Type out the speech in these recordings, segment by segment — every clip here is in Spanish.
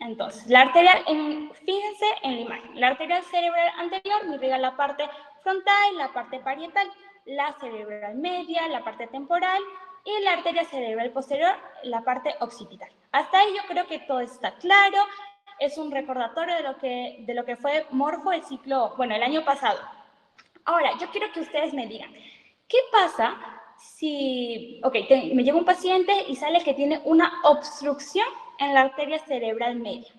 Entonces, la arteria, fíjense en la imagen, la arteria cerebral anterior irriga la parte frontal, la parte parietal, la cerebral media, la parte temporal, y la arteria cerebral posterior, la parte occipital. Hasta ahí yo creo que todo está claro. Es un recordatorio de lo que fue Morfo el ciclo, bueno, el año pasado. Ahora, yo quiero que ustedes me digan, ¿qué pasa si, me llega un paciente y sale que tiene una obstrucción en la arteria cerebral media?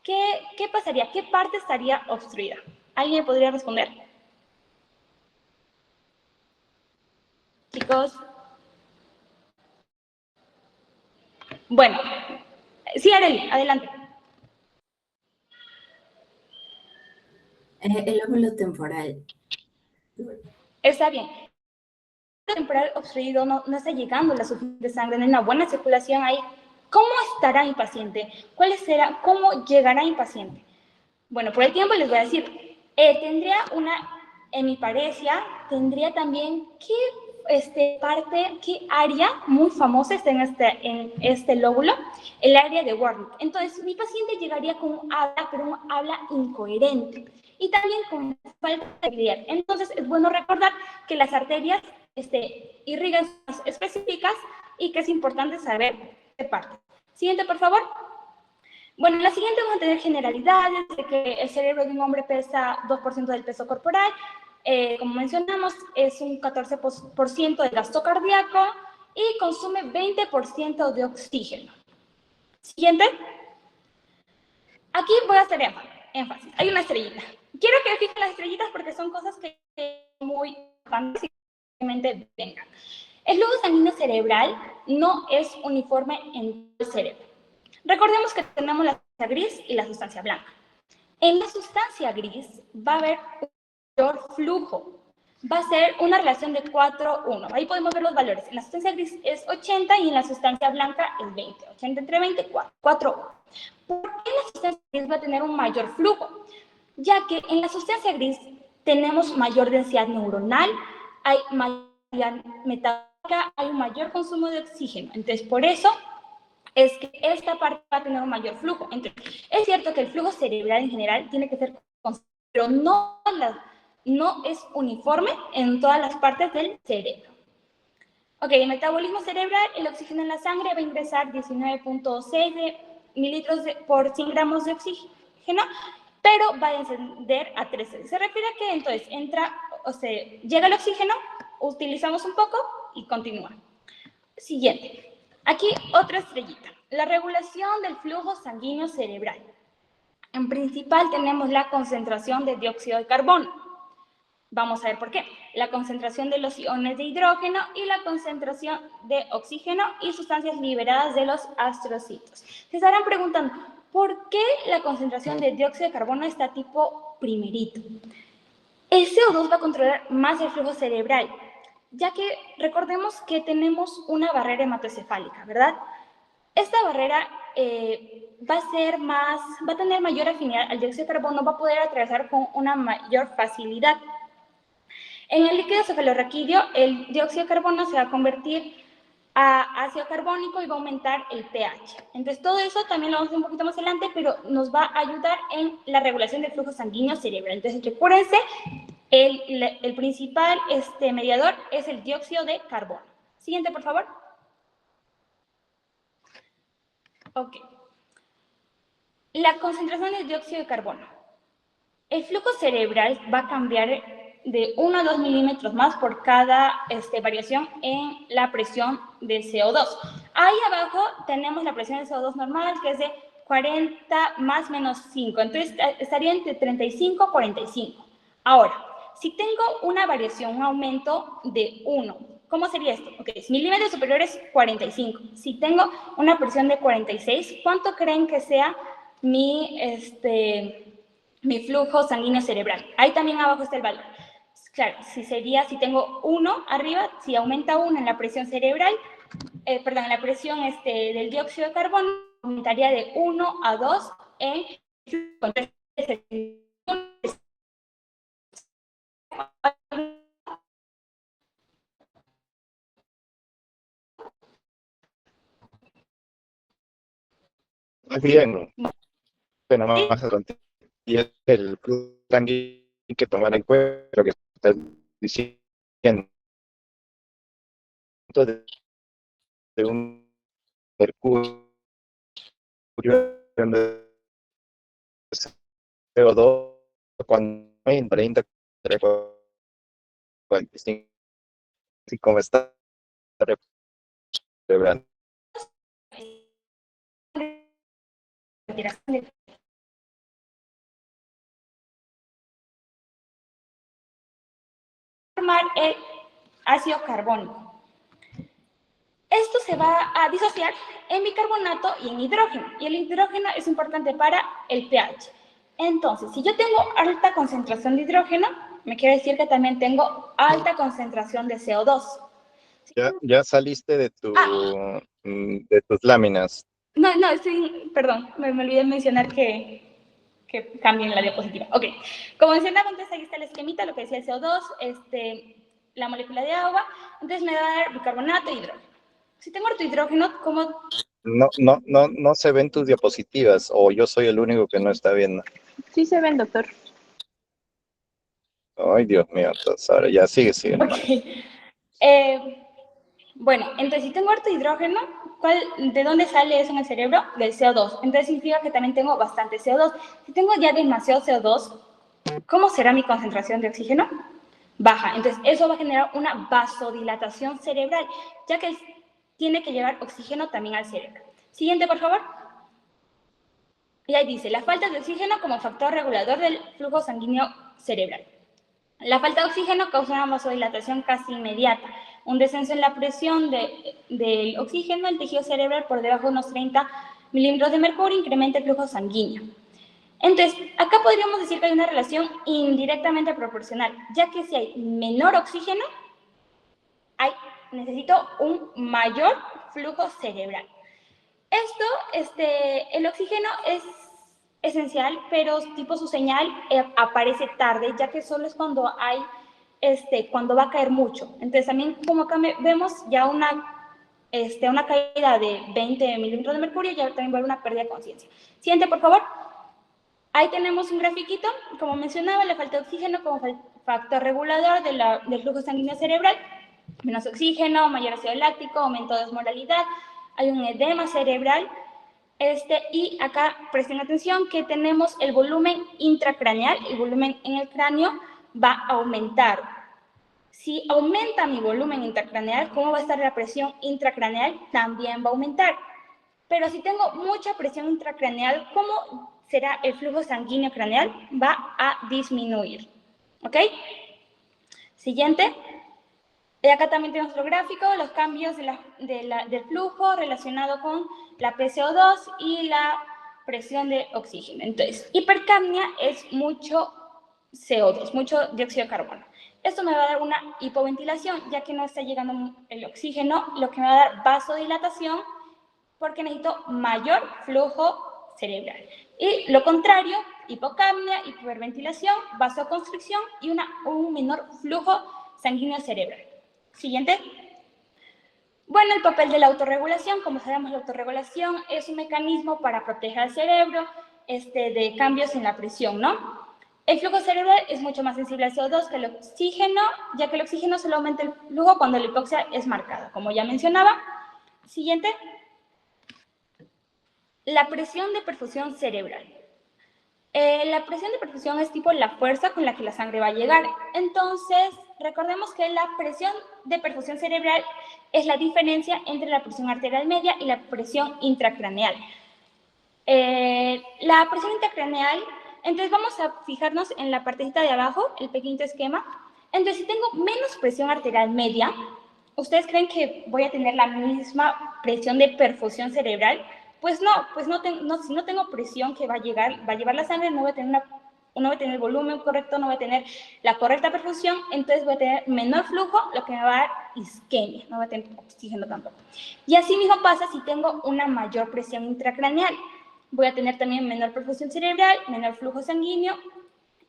¿Qué pasaría? ¿Qué parte estaría obstruida? ¿Alguien me podría responder? Chicos. Bueno, sí, Arely, adelante. El lóbulo temporal. Está bien. El temporal obstruido no está llegando la suficiente sangre, no hay una buena circulación ahí. ¿Cómo estará mi paciente? ¿Cómo llegará mi paciente? Bueno, por el tiempo les voy a decir, tendría una hemiparesia, tendría también qué área muy famosa está en este lóbulo, el área de Wernicke. Entonces, mi paciente llegaría con un habla, pero un habla incoherente y también con falta de habilidad. Entonces, es bueno recordar que las arterias irrigan zonas específicas y que es importante saber qué parte. Siguiente, por favor. Bueno, en la siguiente vamos a tener generalidades de que el cerebro de un hombre pesa 2% del peso corporal. Como mencionamos, es un 14% de gasto cardíaco y consume 20% de oxígeno. Siguiente. Aquí voy a hacer énfasis. Hay una estrellita. Quiero que fijen las estrellitas porque son cosas que son muy importantes y realmente vengan. El flujo sanguíneo cerebral no es uniforme en todo el cerebro. Recordemos que tenemos la sustancia gris y la sustancia blanca. En la sustancia gris va a haber un mayor flujo. Va a ser una relación de 4:1. Ahí podemos ver los valores. En la sustancia gris es 80 y en la sustancia blanca es 20. 80 entre 20, 4:1. ¿Por qué la sustancia gris va a tener un mayor flujo? Ya que en la sustancia gris tenemos mayor densidad neuronal, hay mayor metabólica, hay un mayor consumo de oxígeno. Entonces, por eso es que esta parte va a tener un mayor flujo. Entonces, es cierto que el flujo cerebral en general tiene que ser constante, pero no es uniforme en todas las partes del cerebro. Ok, el metabolismo cerebral, el oxígeno en la sangre va a ingresar 19.6 mililitros por 100 gramos de oxígeno, pero va a descender a 13. Se refiere a que entonces llega el oxígeno, utilizamos un poco y continúa. Siguiente. Aquí otra estrellita. La regulación del flujo sanguíneo cerebral. En principal tenemos la concentración de dióxido de carbono. Vamos a ver por qué. La concentración de los iones de hidrógeno y la concentración de oxígeno y sustancias liberadas de los astrocitos. Se estarán preguntando, ¿por qué la concentración de dióxido de carbono está tipo primerito? El CO2 va a controlar más el flujo cerebral, ya que recordemos que tenemos una barrera hematoencefálica, ¿verdad? Esta barrera va a tener mayor afinidad al dióxido de carbono, va a poder atravesar con una mayor facilidad. En el líquido cefalorraquídeo, el dióxido de carbono se va a convertir a ácido carbónico y va a aumentar el pH. Entonces, todo eso también lo vamos a ver un poquito más adelante, pero nos va a ayudar en la regulación del flujo sanguíneo cerebral. Entonces, recuérdense, el principal mediador es el dióxido de carbono. Siguiente, por favor. Ok. La concentración de dióxido de carbono. El flujo cerebral va a cambiar de 1 a 2 milímetros más por cada variación en la presión de CO2. Ahí abajo tenemos la presión de CO2 normal, que es de 40 más menos 5. Entonces, estaría entre 35 y 45. Ahora, si tengo una variación, un aumento de 1, ¿cómo sería esto? Ok, milímetros superiores 45. Si tengo una presión de 46, ¿cuánto creen que sea mi flujo sanguíneo cerebral? Ahí también abajo está el valor. Claro, si tengo 1 arriba, si aumenta 1 en la presión cerebral, en la presión del dióxido de carbono, aumentaría de 1 a 2 en Más bien, bueno, Sí, más adelante. Y es el flujo sanguíneo que tomar en cuenta lo que estás diciendo de, de un mercurio de CO2 cuando en 40, 45, así como está celebrando. respiración de formar el ácido carbónico. Esto se va a disociar en bicarbonato y en hidrógeno. Y el hidrógeno es importante para el pH. Entonces, si yo tengo alta concentración de hidrógeno, me quiere decir que también tengo alta concentración de CO2. Ya saliste Ah, de tus láminas. no, perdón, me olvidé mencionar que cambien la diapositiva. Ok, como mencionaba antes, ahí está el esquemita, lo que decía el CO2, la molécula de agua, entonces me va a dar bicarbonato e hidrógeno. Si tengo harto hidrógeno, ¿cómo? No se ven tus diapositivas, o yo soy el único que no está viendo. Sí se ven, doctor. Ay, Dios mío, entonces ahora ya sigue Ok. nomás. Bueno, entonces si tengo harto hidrógeno, ¿de dónde sale eso en el cerebro? Del CO2. Entonces significa que también tengo bastante CO2. Si tengo ya demasiado CO2, ¿cómo será mi concentración de oxígeno? Baja. Entonces eso va a generar una vasodilatación cerebral, ya que tiene que llevar oxígeno también al cerebro. Siguiente, por favor. Y ahí dice, la falta de oxígeno como factor regulador del flujo sanguíneo cerebral. La falta de oxígeno causa una vasodilatación casi inmediata, un descenso en la presión del oxígeno del tejido cerebral por debajo de unos 30 milímetros de mercurio, incrementa el flujo sanguíneo. Entonces, acá podríamos decir que hay una relación indirectamente proporcional, ya que si hay menor oxígeno, necesito un mayor flujo cerebral. El oxígeno es esencial, pero tipo su señal aparece tarde, ya que solo es cuando cuando va a caer mucho. Entonces también como acá vemos ya una caída de 20 milímetros de mercurio, ya también va a haber una pérdida de conciencia. Siguiente, por favor. Ahí tenemos un grafiquito, como mencionaba, la falta de oxígeno como factor regulador del flujo sanguíneo cerebral. Menos oxígeno, mayor ácido láctico, aumento de osmolaridad, hay un edema cerebral. Y acá presten atención que tenemos el volumen intracraneal, el volumen en el cráneo va a aumentar. Si aumenta mi volumen intracraneal, ¿cómo va a estar la presión intracraneal? También va a aumentar. Pero si tengo mucha presión intracraneal, ¿cómo será el flujo sanguíneo craneal? Va a disminuir. ¿Ok? Siguiente. Y acá también tenemos otro gráfico, los cambios del flujo relacionado con la PCO2 y la presión de oxígeno. Entonces, hipercapnia es mucho CO2, mucho dióxido de carbono. Esto me va a dar una hipoventilación, ya que no está llegando el oxígeno, lo que me va a dar vasodilatación, porque necesito mayor flujo cerebral. Y lo contrario, hipocapnia, hiperventilación, vasoconstricción y un menor flujo sanguíneo cerebral. Siguiente. Bueno, el papel de la autorregulación, como sabemos, la autorregulación es un mecanismo para proteger al cerebro de cambios en la presión, ¿no? El flujo cerebral es mucho más sensible al CO2 que el oxígeno, ya que el oxígeno solo aumenta el flujo cuando la hipoxia es marcada, como ya mencionaba. Siguiente. La presión de perfusión cerebral. La presión de perfusión es tipo la fuerza con la que la sangre va a llegar. Entonces, recordemos que la presión de perfusión cerebral es la diferencia entre la presión arterial media y la presión intracraneal. La presión intracraneal, entonces vamos a fijarnos en la partecita de abajo, el pequeñito esquema. Entonces, si tengo menos presión arterial media, ¿ustedes creen que voy a tener la misma presión de perfusión cerebral? Pues no, si no tengo presión que va a llevar la sangre, no voy a tener el volumen correcto, no voy a tener la correcta perfusión, entonces voy a tener menor flujo, lo que me va a dar isquemia, no voy a tener oxígeno tampoco. Y así mismo pasa si tengo una mayor presión intracraneal. Voy a tener también menor perfusión cerebral, menor flujo sanguíneo,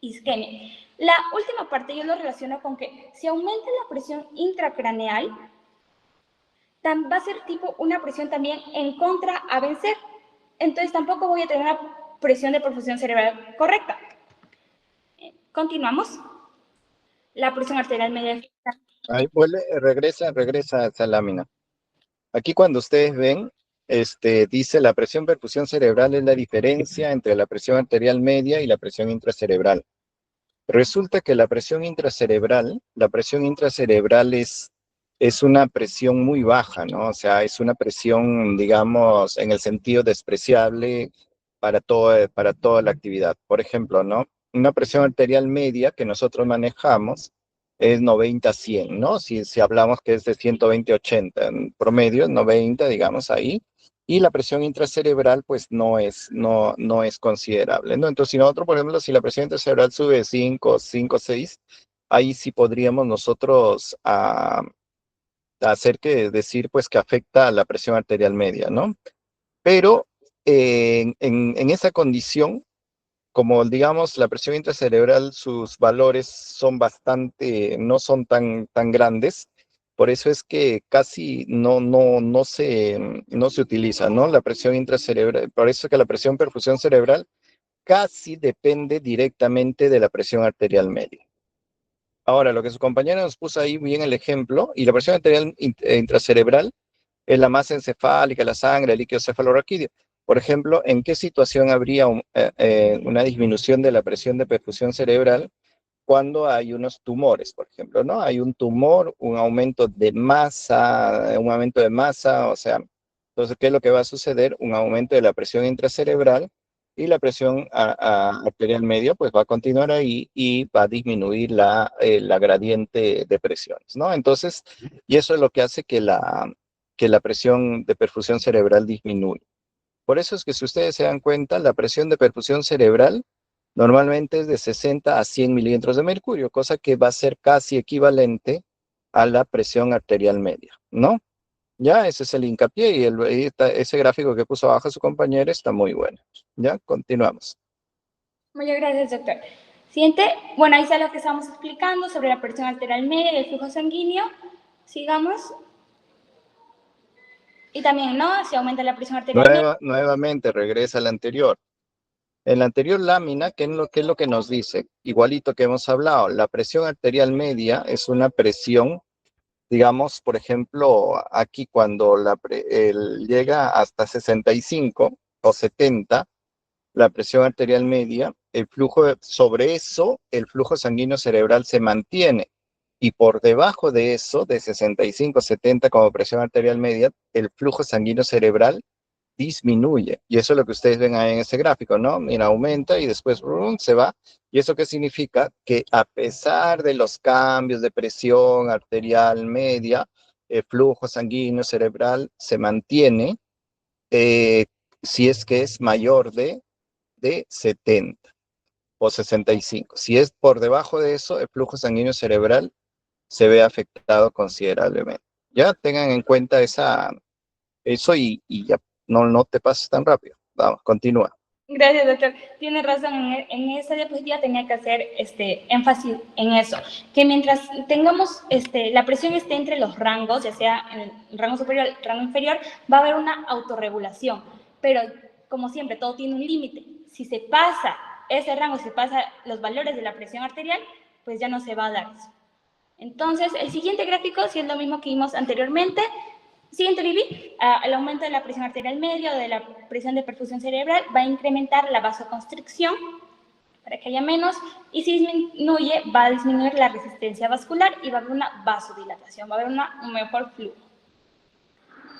isquemia. La última parte yo lo relaciono con que si aumenta la presión intracraneal, va a ser tipo una presión también en contra a vencer. entonces tampoco voy a tener una presión de perfusión cerebral correcta. Continuamos. La presión arterial media. Ahí vuelve, regresa a esa lámina. Aquí cuando ustedes ven, dice la presión perfusión cerebral es la diferencia entre la presión arterial media y la presión intracerebral. Resulta que la presión intracerebral es una presión muy baja, ¿no? O sea, es una presión, digamos, en el sentido despreciable para toda la actividad. Por ejemplo, ¿no? Una presión arterial media que nosotros manejamos es 90-100, ¿no? Si hablamos que es de 120-80, en promedio 90, digamos, ahí. Y la presión intracerebral, pues, no es considerable, ¿no? Entonces, si nosotros, por ejemplo, si la presión intracerebral sube 5, 6, ahí sí podríamos nosotros hacer que decir, pues, que afecta a la presión arterial media, ¿no? Pero en esa condición, como digamos la presión intracerebral, sus valores son no son tan grandes, por eso es que casi no se utiliza, ¿no? La presión intracerebral, por eso es que la presión perfusión cerebral casi depende directamente de la presión arterial media. Ahora, lo que su compañera nos puso ahí bien el ejemplo, y la presión arterial intracerebral es la masa encefálica, la sangre, el líquido cefalorraquídeo. Por ejemplo, ¿en qué situación habría una disminución de la presión de perfusión cerebral cuando hay unos tumores, por ejemplo, ¿no? Hay un tumor, un aumento de masa, o sea, entonces, ¿qué es lo que va a suceder? Un aumento de la presión intracerebral y la presión arterial media, pues va a continuar ahí y va a disminuir la gradiente de presiones, ¿no? Entonces, y eso es lo que hace que la presión de perfusión cerebral disminuya. Por eso es que si ustedes se dan cuenta, la presión de perfusión cerebral normalmente es de 60 a 100 milímetros de mercurio, cosa que va a ser casi equivalente a la presión arterial media, ¿no? Ya, ese es el hincapié y ese gráfico que puso abajo su compañero está muy bueno. Ya, continuamos. Muchas gracias, doctor. Siguiente, bueno, ahí está lo que estamos explicando sobre la presión arterial media y el flujo sanguíneo. Sigamos. Y también, ¿no? Si aumenta la presión arterial media. Nuevamente, regresa al anterior. En la anterior lámina, qué es lo que nos dice? Igualito que hemos hablado, la presión arterial media es una presión, digamos, por ejemplo, aquí cuando llega hasta 65 o 70, la presión arterial media, sobre eso, el flujo sanguíneo cerebral se mantiene. Y por debajo de eso, de 65-70 como presión arterial media, el flujo sanguíneo cerebral disminuye. Y eso es lo que ustedes ven ahí en ese gráfico, ¿no? Mira, aumenta y después se va. ¿Y eso qué significa? Que a pesar de los cambios de presión arterial media, el flujo sanguíneo cerebral se mantiene si es que es mayor de 70 o 65. Si es por debajo de eso, el flujo sanguíneo cerebral se ve afectado considerablemente. Ya tengan en cuenta eso y ya no te pases tan rápido. Vamos, continúa. Gracias, doctor. Tiene razón, en esa diapositiva tenía que hacer énfasis en eso, que mientras tengamos la presión esté entre los rangos, ya sea en el rango superior o el rango inferior, va a haber una autorregulación, pero como siempre, todo tiene un límite. Si se pasa ese rango, si se pasa los valores de la presión arterial, pues ya no se va a dar eso. Entonces, el siguiente gráfico, si es lo mismo que vimos anteriormente. Siguiente, Vivi, el aumento de la presión arterial media o de la presión de perfusión cerebral va a incrementar la vasoconstricción para que haya menos, y si disminuye, va a disminuir la resistencia vascular y va a haber una vasodilatación, va a haber un mejor flujo.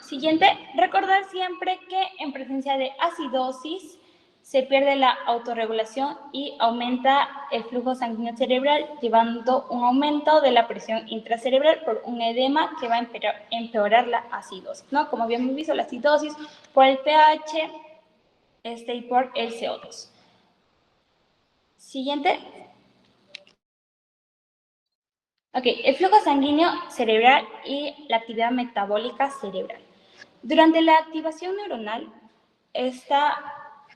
Siguiente, recordar siempre que en presencia de acidosis se pierde la autorregulación y aumenta el flujo sanguíneo cerebral, llevando un aumento de la presión intracerebral por un edema que va a empeorar la acidosis, ¿no? Como habíamos visto, la acidosis por el pH y por el CO2. Siguiente. Ok, el flujo sanguíneo cerebral y la actividad metabólica cerebral. Durante la activación neuronal,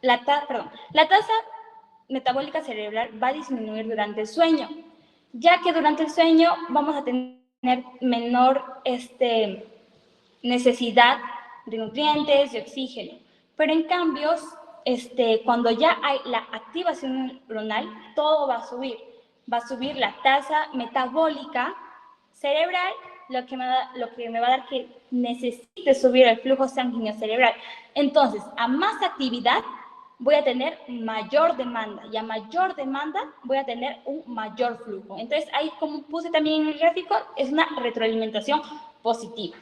la tasa metabólica cerebral va a disminuir durante el sueño, ya que durante el sueño vamos a tener menor necesidad de nutrientes, de oxígeno. Pero en cambio, cuando ya hay la activación neuronal, todo va a subir. Va a subir la tasa metabólica cerebral, lo que me va a dar que necesite subir el flujo sanguíneo cerebral. Entonces, a más actividad, voy a tener mayor demanda, y a mayor demanda voy a tener un mayor flujo. Entonces, ahí, como puse también en el gráfico, es una retroalimentación positiva.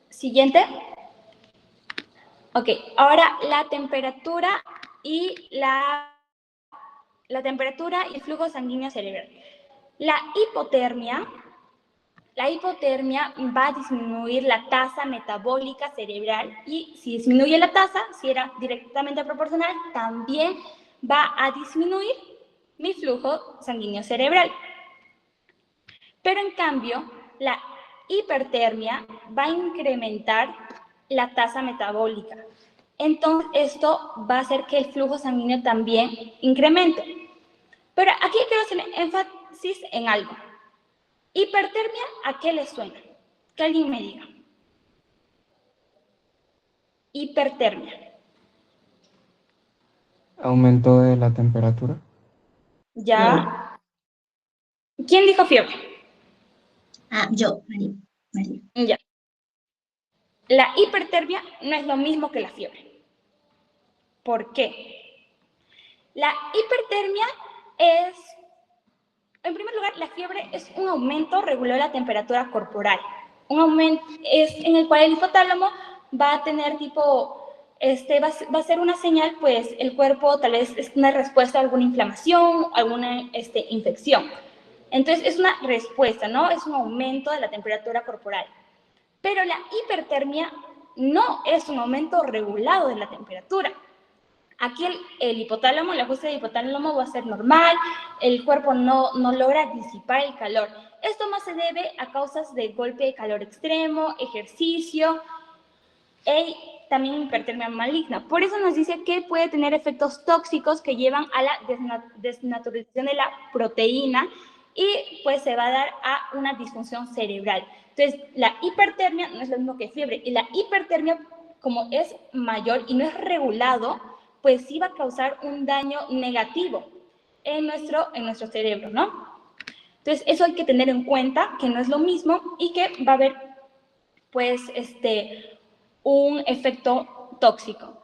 Siguiente. Ok, ahora la temperatura y el flujo sanguíneo cerebral. La hipotermia va a disminuir la tasa metabólica cerebral, y si disminuye la tasa, si era directamente proporcional, también va a disminuir mi flujo sanguíneo cerebral. Pero en cambio, la hipertermia va a incrementar la tasa metabólica. Entonces, esto va a hacer que el flujo sanguíneo también incremente. Pero aquí quiero hacer énfasis en algo. Hipertermia, ¿a qué le suena? Que alguien me diga. Hipertermia. Aumento de la temperatura. ¿Ya? ¿Quién dijo fiebre? Yo, María. Ya. La hipertermia no es lo mismo que la fiebre. ¿Por qué? La hipertermia es, en primer lugar, la fiebre es un aumento regular de la temperatura corporal. Un aumento es en el cual el hipotálamo va a tener va a ser una señal, pues el cuerpo tal vez es una respuesta a alguna inflamación, alguna infección. Entonces es una respuesta, ¿no? Es un aumento de la temperatura corporal. Pero la hipertermia no es un aumento regulado de la temperatura. Aquí el hipotálamo, el ajuste del hipotálamo va a ser normal, el cuerpo no logra disipar el calor. Esto más se debe a causas de golpe de calor extremo, ejercicio y también hipertermia maligna. Por eso nos dice que puede tener efectos tóxicos que llevan a la desnaturalización de la proteína, y pues se va a dar a una disfunción cerebral. Entonces, la hipertermia no es lo mismo que fiebre, y la hipertermia, como es mayor y no es regulado, pues sí va a causar un daño negativo en nuestro cerebro, ¿no? Entonces, eso hay que tener en cuenta, que no es lo mismo, y que va a haber, pues, un efecto tóxico.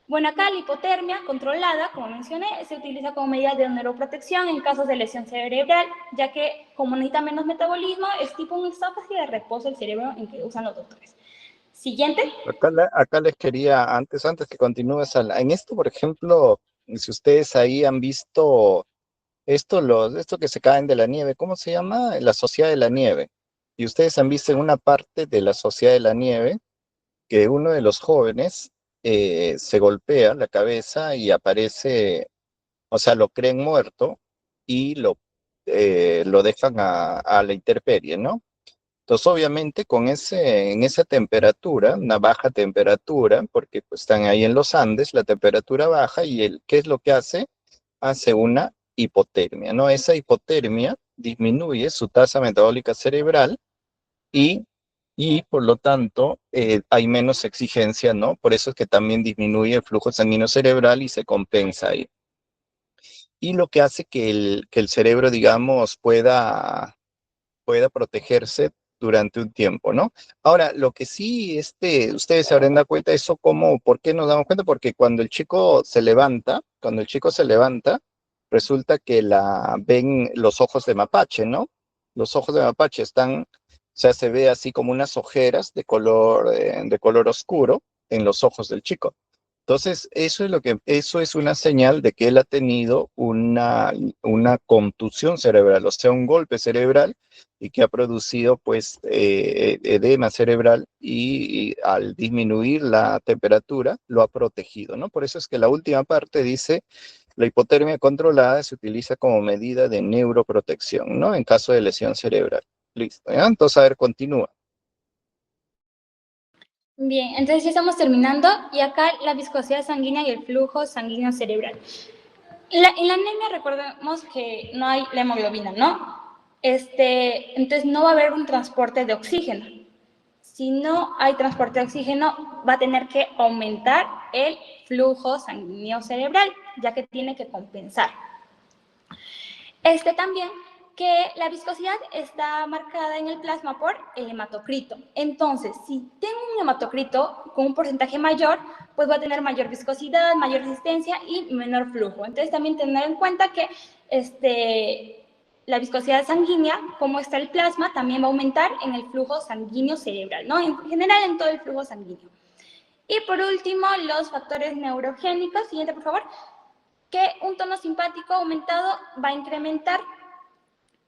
Bueno, acá la hipotermia controlada, como mencioné, se utiliza como medida de neuroprotección en casos de lesión cerebral, ya que como necesita menos metabolismo, es tipo un espacio de reposo del cerebro en que usan los doctores. Siguiente. Acá les quería, antes que continúes, en esto, por ejemplo, si ustedes ahí han visto esto que se caen de la nieve, ¿cómo se llama? La Sociedad de la Nieve. Y ustedes han visto en una parte de la Sociedad de la Nieve que uno de los jóvenes se golpea la cabeza y aparece, o sea, lo creen muerto y lo dejan a la intemperie, ¿no? Entonces, obviamente, en esa temperatura, una baja temperatura, porque pues, están ahí en los Andes, la temperatura baja, y ¿qué es lo que hace? Hace una hipotermia, ¿no? Esa hipotermia disminuye su tasa metabólica cerebral y, y por lo tanto, hay menos exigencia, ¿no? Por eso es que también disminuye el flujo sanguíneo cerebral y se compensa ahí. Y lo que hace que el cerebro, digamos, pueda protegerse durante un tiempo, ¿no? Ahora, lo que sí, ustedes se habrán dado cuenta de eso, ¿por qué nos damos cuenta? Porque cuando el chico se levanta, resulta que ven los ojos de mapache, ¿no? Los ojos de mapache o sea, se ve así como unas ojeras de color oscuro en los ojos del chico. Entonces, eso es una señal de que él ha tenido una contusión cerebral, o sea, un golpe cerebral, y que ha producido, pues, edema cerebral, y al disminuir la temperatura, lo ha protegido, ¿no? Por eso es que la última parte dice, la hipotermia controlada se utiliza como medida de neuroprotección, ¿no? En caso de lesión cerebral. Listo, ¿ya? Entonces, a ver, continúa. Bien, entonces ya estamos terminando, y acá la viscosidad sanguínea y el flujo sanguíneo cerebral. En la anemia recordemos que no hay la hemoglobina, ¿no? Entonces no va a haber un transporte de oxígeno. Si no hay transporte de oxígeno, va a tener que aumentar el flujo sanguíneo cerebral, ya que tiene que compensar. También que la viscosidad está marcada en el plasma por el hematocrito. Entonces, si tengo un hematocrito con un porcentaje mayor, pues va a tener mayor viscosidad, mayor resistencia y menor flujo. Entonces, también tener en cuenta que la viscosidad sanguínea, como está el plasma, también va a aumentar en el flujo sanguíneo cerebral, ¿no? En general, en todo el flujo sanguíneo. Y por último, los factores neurogénicos. Siguiente, por favor. Que un tono simpático aumentado va a incrementar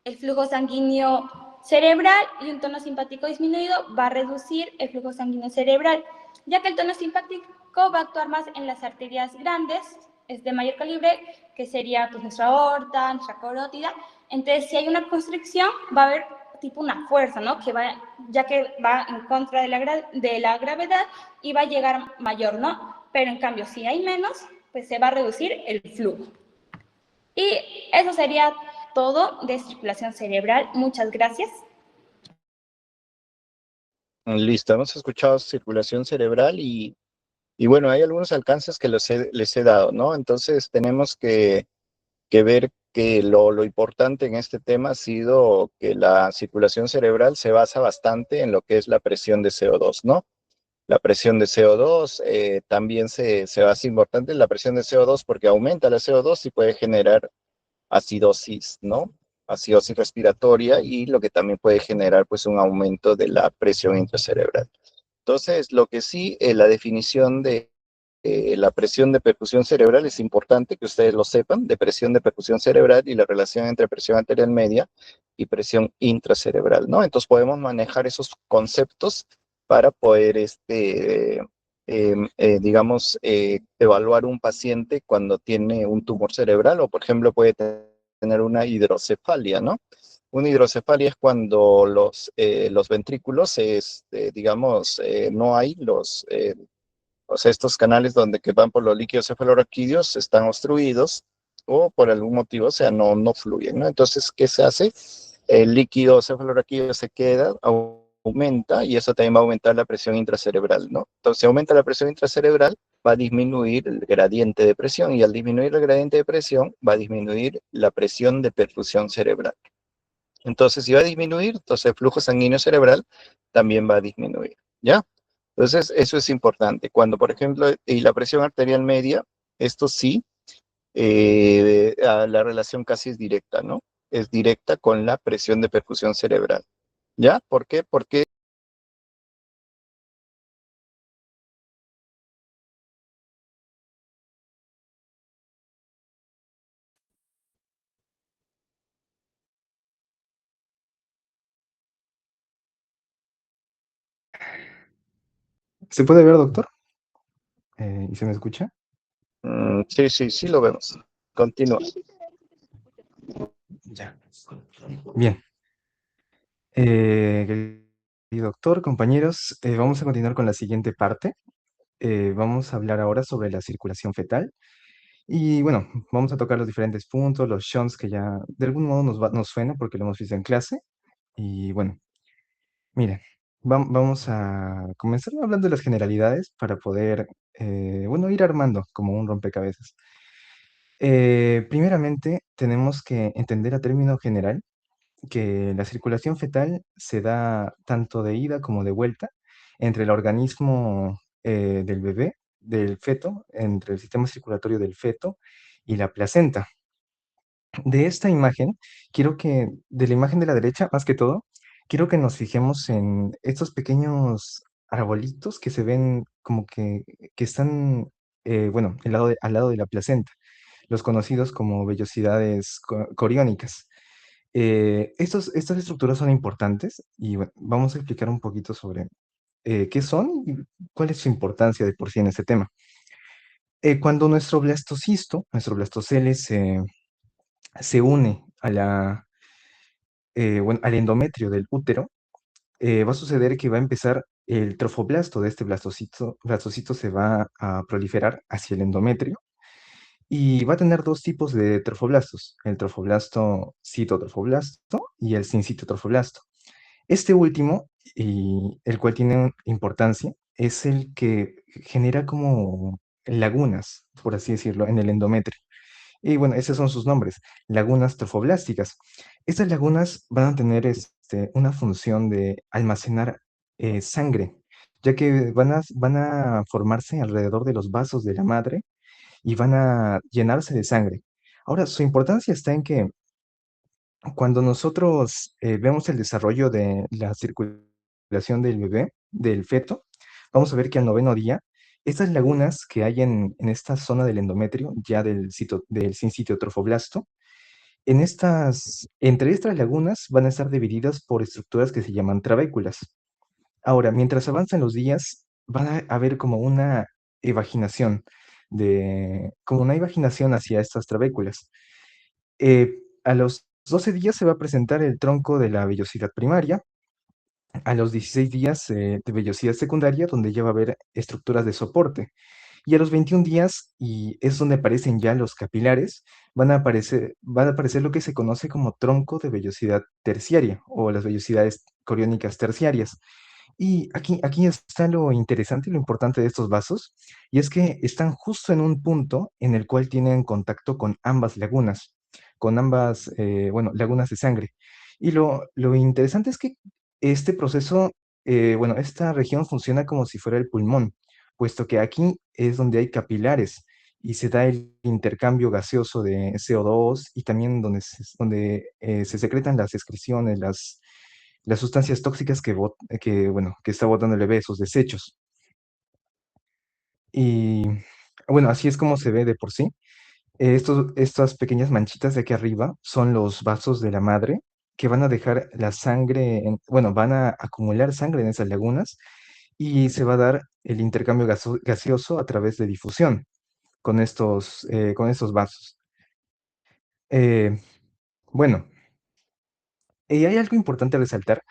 el flujo sanguíneo cerebral y un tono simpático disminuido va a reducir el flujo sanguíneo cerebral, ya que el tono simpático va a actuar más en las arterias grandes, es de mayor calibre, que sería pues, nuestra aorta, nuestra carótida. Entonces, si hay una constricción, va a haber tipo una fuerza, ¿no? Que va, ya que va en contra de la gravedad y va a llegar mayor, ¿no? Pero en cambio, si hay menos, pues se va a reducir el flujo. Y eso sería todo de circulación cerebral. Muchas gracias. Listo, hemos escuchado circulación cerebral y bueno, hay algunos alcances que les he dado, ¿no? Entonces tenemos que ver que lo importante en este tema ha sido que la circulación cerebral se basa bastante en lo que es la presión de CO2, ¿no? La presión de CO2 también se basa importante en la presión de CO2 porque aumenta la CO2 y puede generar acidosis, ¿no? Acidosis respiratoria y lo que también puede generar pues un aumento de la presión intracerebral. Entonces, lo que sí, la definición de la presión de percusión cerebral es importante que ustedes lo sepan, de presión de percusión cerebral y la relación entre presión arterial media y presión intracerebral, ¿no? Entonces podemos manejar esos conceptos para poder, digamos, evaluar un paciente cuando tiene un tumor cerebral o, por ejemplo, puede tener una hidrocefalia, ¿no? Una hidrocefalia es cuando los ventrículos, digamos, no hay o sea, estos canales que van por los líquidos cefalorraquídeos están obstruidos o por algún motivo, o sea, no fluyen, ¿no? Entonces, ¿qué se hace? El líquido cefalorraquídeo se queda, aumenta y eso también va a aumentar la presión intracerebral, ¿no? Entonces, si aumenta la presión intracerebral, va a disminuir el gradiente de presión y al disminuir el gradiente de presión, va a disminuir la presión de perfusión cerebral. Entonces, si va a disminuir, entonces el flujo sanguíneo cerebral también va a disminuir, ¿ya? Entonces, eso es importante. Cuando, por ejemplo, y la presión arterial media, esto sí, la relación casi es directa, ¿no? Es directa con la presión de perfusión cerebral, ¿ya? ¿Por qué? Porque ¿Se puede ver, doctor? ¿Y se me escucha? sí lo vemos. Continúa. Ya. Bien. Querido doctor, compañeros, vamos a continuar con la siguiente parte. Vamos a hablar ahora sobre la circulación fetal. Y bueno, vamos a tocar los diferentes puntos, los shunts que ya de algún modo nos suena porque lo hemos visto en clase. Y bueno, miren, vamos a comenzar hablando de las generalidades para poder, bueno, ir armando como un rompecabezas. Primeramente, tenemos que entender a término general que la circulación fetal se da tanto de ida como de vuelta entre el organismo del bebé, del feto, entre el sistema circulatorio del feto y la placenta. De esta imagen, de la imagen de la derecha, más que todo, quiero que nos fijemos en estos pequeños arbolitos que se ven como que están, bueno, al lado de la placenta, los conocidos como vellosidades coriónicas. Estas estructuras son importantes y bueno, vamos a explicar un poquito sobre qué son y cuál es su importancia de por sí en este tema. Cuando nuestro blastocele se une bueno, al endometrio del útero, va a suceder que va a empezar el trofoblasto de este blastocito se va a proliferar hacia el endometrio y va a tener dos tipos de trofoblastos, el trofoblasto citotrofoblasto y el sincitotrofoblasto. Este último y el cual tiene importancia, es el que genera como lagunas, por así decirlo, en el endometrio. Y bueno, esos son sus nombres, lagunas trofoblásticas. Estas lagunas van a tener una función de almacenar sangre, ya que van a formarse alrededor de los vasos de la madre y van a llenarse de sangre. Ahora, su importancia está en que cuando nosotros vemos el desarrollo de la circulación del bebé, del feto, vamos a ver que al noveno día, estas lagunas que hay en esta zona del endometrio, ya del sincitio trofoblasto, entre estas lagunas van a estar divididas por estructuras que se llaman trabéculas. Ahora, mientras avanzan los días, van a haber como una evaginación, como una evaginación hacia estas trabéculas. A los 12 días se va a presentar el tronco de la vellosidad primaria, a los 16 días de vellosidad secundaria, donde ya va a haber estructuras de soporte. Y a los 21 días, y es donde aparecen ya los capilares, van a aparecer lo que se conoce como tronco de vellosidad terciaria o las vellosidades coriónicas terciarias. Y aquí está lo interesante y lo importante de estos vasos, y es que están justo en un punto en el cual tienen contacto con ambas lagunas, con ambas, bueno, lagunas de sangre. Y lo interesante es que este proceso, bueno, esta región funciona como si fuera el pulmón, puesto que aquí es donde hay capilares y se da el intercambio gaseoso de CO2 y también donde se secretan las excreciones, las sustancias tóxicas bueno, que está botando el bebé, esos desechos. Y bueno, así es como se ve de por sí. Estas pequeñas manchitas de aquí arriba son los vasos de la madre que van a dejar la sangre, bueno, van a acumular sangre en esas lagunas y se va a dar el intercambio gaseoso a través de difusión con estos vasos. Eh, bueno, y hay algo importante a resaltar,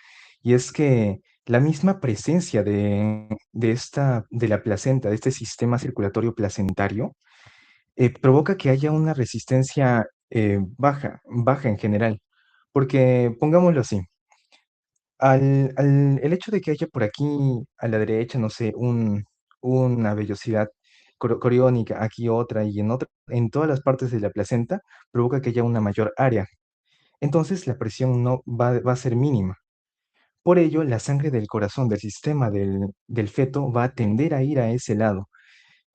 y es que la misma presencia de la placenta, de este sistema circulatorio placentario, provoca que haya una resistencia baja en general. Porque, pongámoslo así, el hecho de que haya por aquí a la derecha, no sé, una vellosidad coriónica, aquí otra y en todas las partes de la placenta, provoca que haya una mayor área. Entonces la presión no va a ser mínima. Por ello, la sangre del corazón del sistema del feto va a tender a ir a ese lado.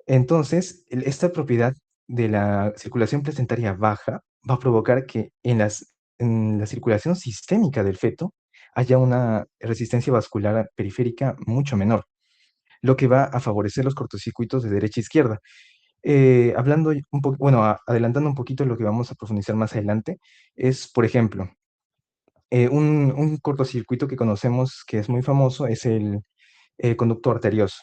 Entonces, esta propiedad de la circulación placentaria baja va a provocar que en la circulación sistémica del feto haya una resistencia vascular periférica mucho menor, lo que va a favorecer los cortocircuitos de derecha a izquierda. Hablando un poco, bueno, adelantando un poquito lo que vamos a profundizar más adelante, es, por ejemplo, un cortocircuito que conocemos que es muy famoso es el conducto arterioso.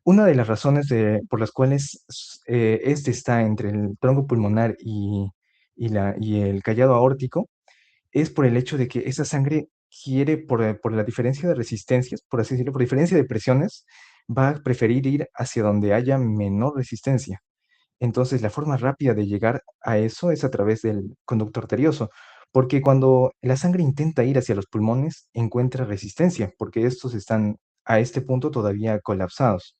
Una de las razones por las cuales este está entre el tronco pulmonar y el callado aórtico es por el hecho de que esa sangre quiere, por la diferencia de resistencias, por así decirlo, por diferencia de presiones, va a preferir ir hacia donde haya menor resistencia. Entonces, la forma rápida de llegar a eso es a través del conducto arterioso, porque cuando la sangre intenta ir hacia los pulmones, encuentra resistencia, porque estos están a este punto todavía colapsados.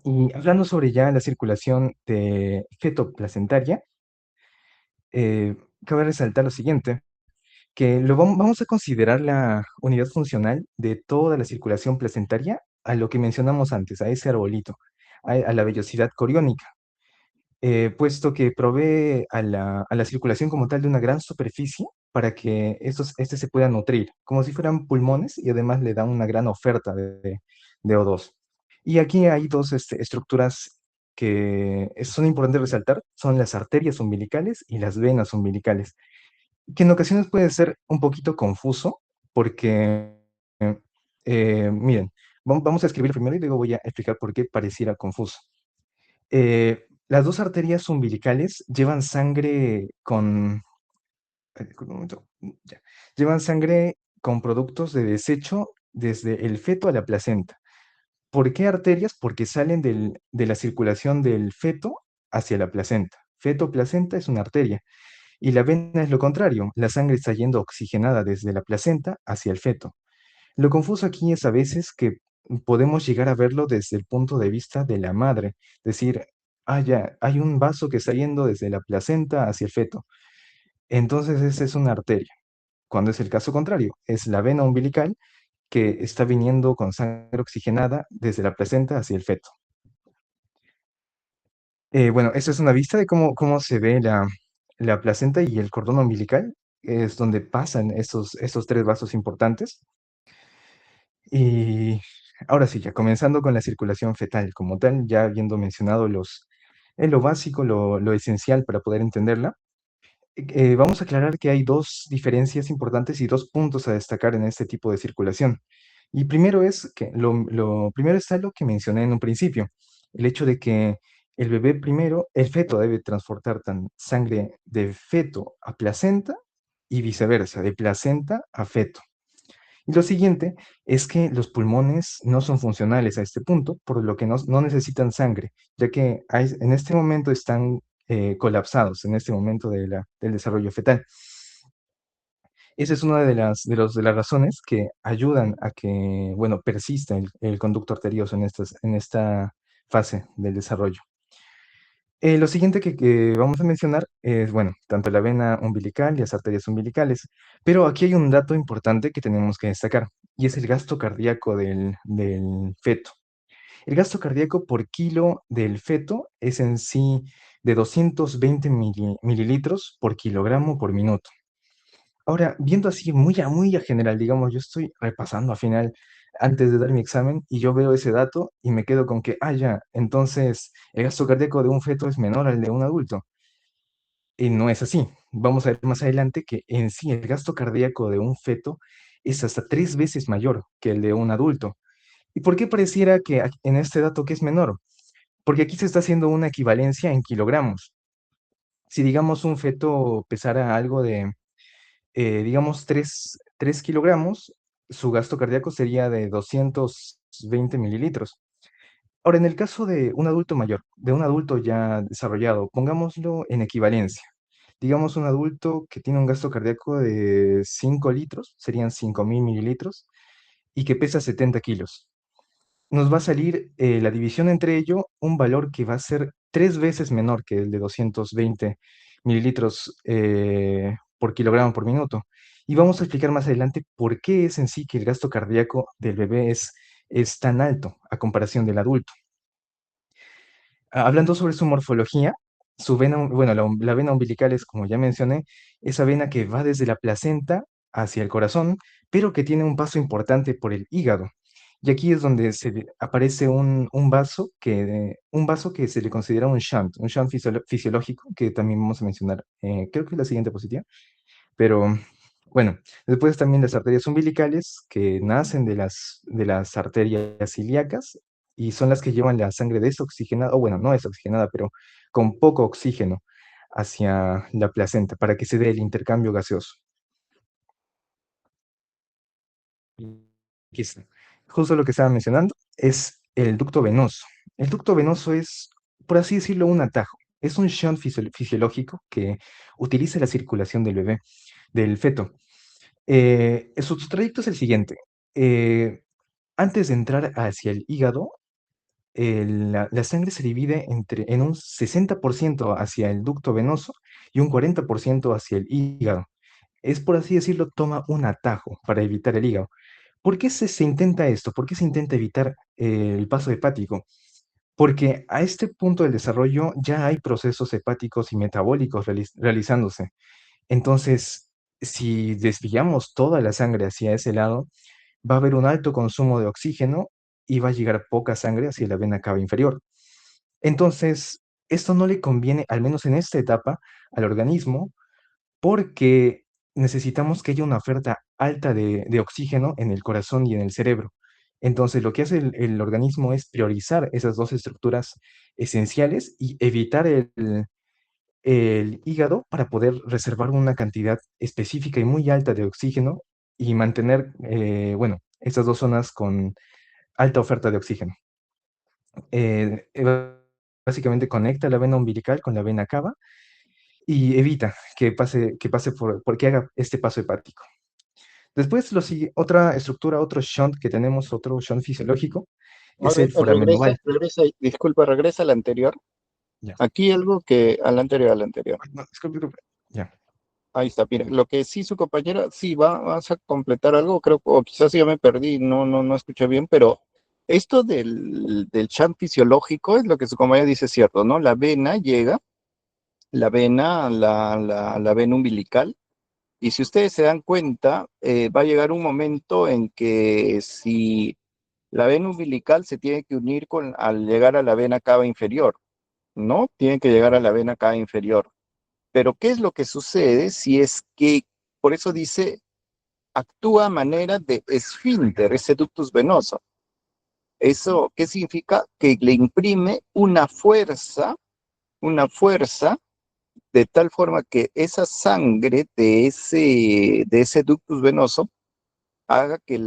Y hablando sobre ya la circulación de fetoplacentaria, eh, cabe resaltar lo siguiente, que vamos a considerar la unidad funcional de toda la circulación placentaria a lo que mencionamos antes, a ese arbolito, a la vellosidad coriónica, puesto que provee a la circulación como tal de una gran superficie para que este se pueda nutrir, como si fueran pulmones y además le da una gran oferta de O2. Y aquí hay dos estructuras que son importantes resaltar, son las arterias umbilicales y las venas umbilicales, que en ocasiones puede ser un poquito confuso porque, miren, vamos a escribir primero y luego voy a explicar por qué pareciera confuso. Las dos arterias umbilicales llevan sangre un momento, ya. Llevan sangre con productos de desecho desde el feto a la placenta. ¿Por qué arterias? Porque salen de la circulación del feto hacia la placenta. Feto-placenta es una arteria. Y la vena es lo contrario. La sangre está yendo oxigenada desde la placenta hacia el feto. Lo confuso aquí es a veces que podemos llegar a verlo desde el punto de vista de la madre, decir, ah, ya, hay un vaso que está yendo desde la placenta hacia el feto. Entonces esa es una arteria, cuando es el caso contrario, es la vena umbilical que está viniendo con sangre oxigenada desde la placenta hacia el feto. Bueno, esa es una vista de cómo se ve la placenta y el cordón umbilical, es donde pasan estos tres vasos importantes. Y ahora sí, ya comenzando con la circulación fetal como tal, ya habiendo mencionado lo básico, lo esencial para poder entenderla, vamos a aclarar que hay dos diferencias importantes y dos puntos a destacar en este tipo de circulación. Y primero es que lo primero está lo que mencioné en un principio, el hecho de que el bebé primero, el feto debe transportar sangre de feto a placenta y viceversa, de placenta a feto. Y lo siguiente es que los pulmones no son funcionales a este punto, por lo que no necesitan sangre, ya que en este momento están colapsados, en este momento del desarrollo fetal. Esa es una de las razones que ayudan a que, bueno, persista el conducto arterioso en esta fase del desarrollo. Lo siguiente que vamos a mencionar es, bueno, tanto la vena umbilical y las arterias umbilicales, pero aquí hay un dato importante que tenemos que destacar, y es el gasto cardíaco del feto. El gasto cardíaco por kilo del feto es en sí de 220 mililitros por kilogramo por minuto. Ahora, viendo así muy a general, digamos, yo estoy repasando al final antes de dar mi examen y yo veo ese dato y me quedo con que, ah, ya, entonces el gasto cardíaco de un feto es menor al de un adulto. Y no es así. Vamos a ver más adelante que en sí el gasto cardíaco de un feto es hasta 3 veces mayor que el de un adulto. ¿Y por qué pareciera que en este dato que es menor? Porque aquí se está haciendo una equivalencia en kilogramos. Si digamos un feto pesara algo de digamos, 3 kilogramos, su gasto cardíaco sería de 220 mililitros. Ahora, en el caso de un adulto mayor, de un adulto ya desarrollado, pongámoslo en equivalencia. Digamos, un adulto que tiene un gasto cardíaco de 5 litros, serían 5.000 mililitros, y que pesa 70 kilos. Nos va a salir la división entre ello, un valor que va a ser 3 veces menor que el de 220 mililitros por kilogramo por minuto. Y vamos a explicar más adelante por qué es en sí que el gasto cardíaco del bebé es tan alto a comparación del adulto. Hablando sobre su morfología, su vena, bueno, la vena umbilical es, como ya mencioné, esa vena que va desde la placenta hacia el corazón, pero que tiene un paso importante por el hígado. Y aquí es donde aparece un vaso que se le considera un shunt fisiológico, que también vamos a mencionar, creo que es la siguiente positiva, pero bueno, después también las arterias umbilicales que nacen de las arterias ilíacas y son las que llevan la sangre desoxigenada, o bueno, no desoxigenada, pero con poco oxígeno hacia la placenta para que se dé el intercambio gaseoso. Y aquí está. Justo lo que estaba mencionando es el ducto venoso. El ducto venoso es, por así decirlo, un atajo. Es un shunt fisiológico que utiliza la circulación del bebé, del feto. Su trayecto es el siguiente. Eh, Antes de entrar hacia el hígado, la sangre se divide en un 60% hacia el ducto venoso y un 40% hacia el hígado. Es, por así decirlo, toma un atajo para evitar el hígado. ¿Por qué se intenta esto? ¿Por qué se intenta evitar el paso hepático? Porque a este punto del desarrollo ya hay procesos hepáticos y metabólicos realizándose. Entonces, si desviamos toda la sangre hacia ese lado, va a haber un alto consumo de oxígeno y va a llegar poca sangre hacia la vena cava inferior. Entonces, esto no le conviene, al menos en esta etapa, al organismo, porque necesitamos que haya una oferta alta de oxígeno en el corazón y en el cerebro. Entonces, lo que hace el organismo es priorizar esas dos estructuras esenciales y evitar el hígado para poder reservar una cantidad específica y muy alta de oxígeno y mantener, bueno, estas dos zonas con alta oferta de oxígeno. Básicamente conecta la vena umbilical con la vena cava y evita que pase que haga este paso hepático. Después, otra estructura, otro shunt que tenemos, otro shunt fisiológico, A es ver, el foramen oval. disculpa, regresa al anterior. Ya. Aquí algo que, al anterior, al anterior. No, disculpe. Ya. Ahí está, mira, lo que sí su compañera, sí, vas a completar algo, creo, o quizás ya me perdí, no escuché bien, pero esto del shunt fisiológico es lo que su compañera dice cierto, ¿no? La vena llega, la vena umbilical, y si ustedes se dan cuenta, va a llegar un momento en que si la vena umbilical se tiene que unir al llegar a la vena cava inferior, ¿no? Tiene que llegar a la vena cava inferior. Pero ¿qué es lo que sucede si es que, por eso dice, actúa a manera de esfínter, ese ductus venoso? ¿Eso qué significa? Que le imprime una fuerza de tal forma que esa sangre de ese ductus venoso haga que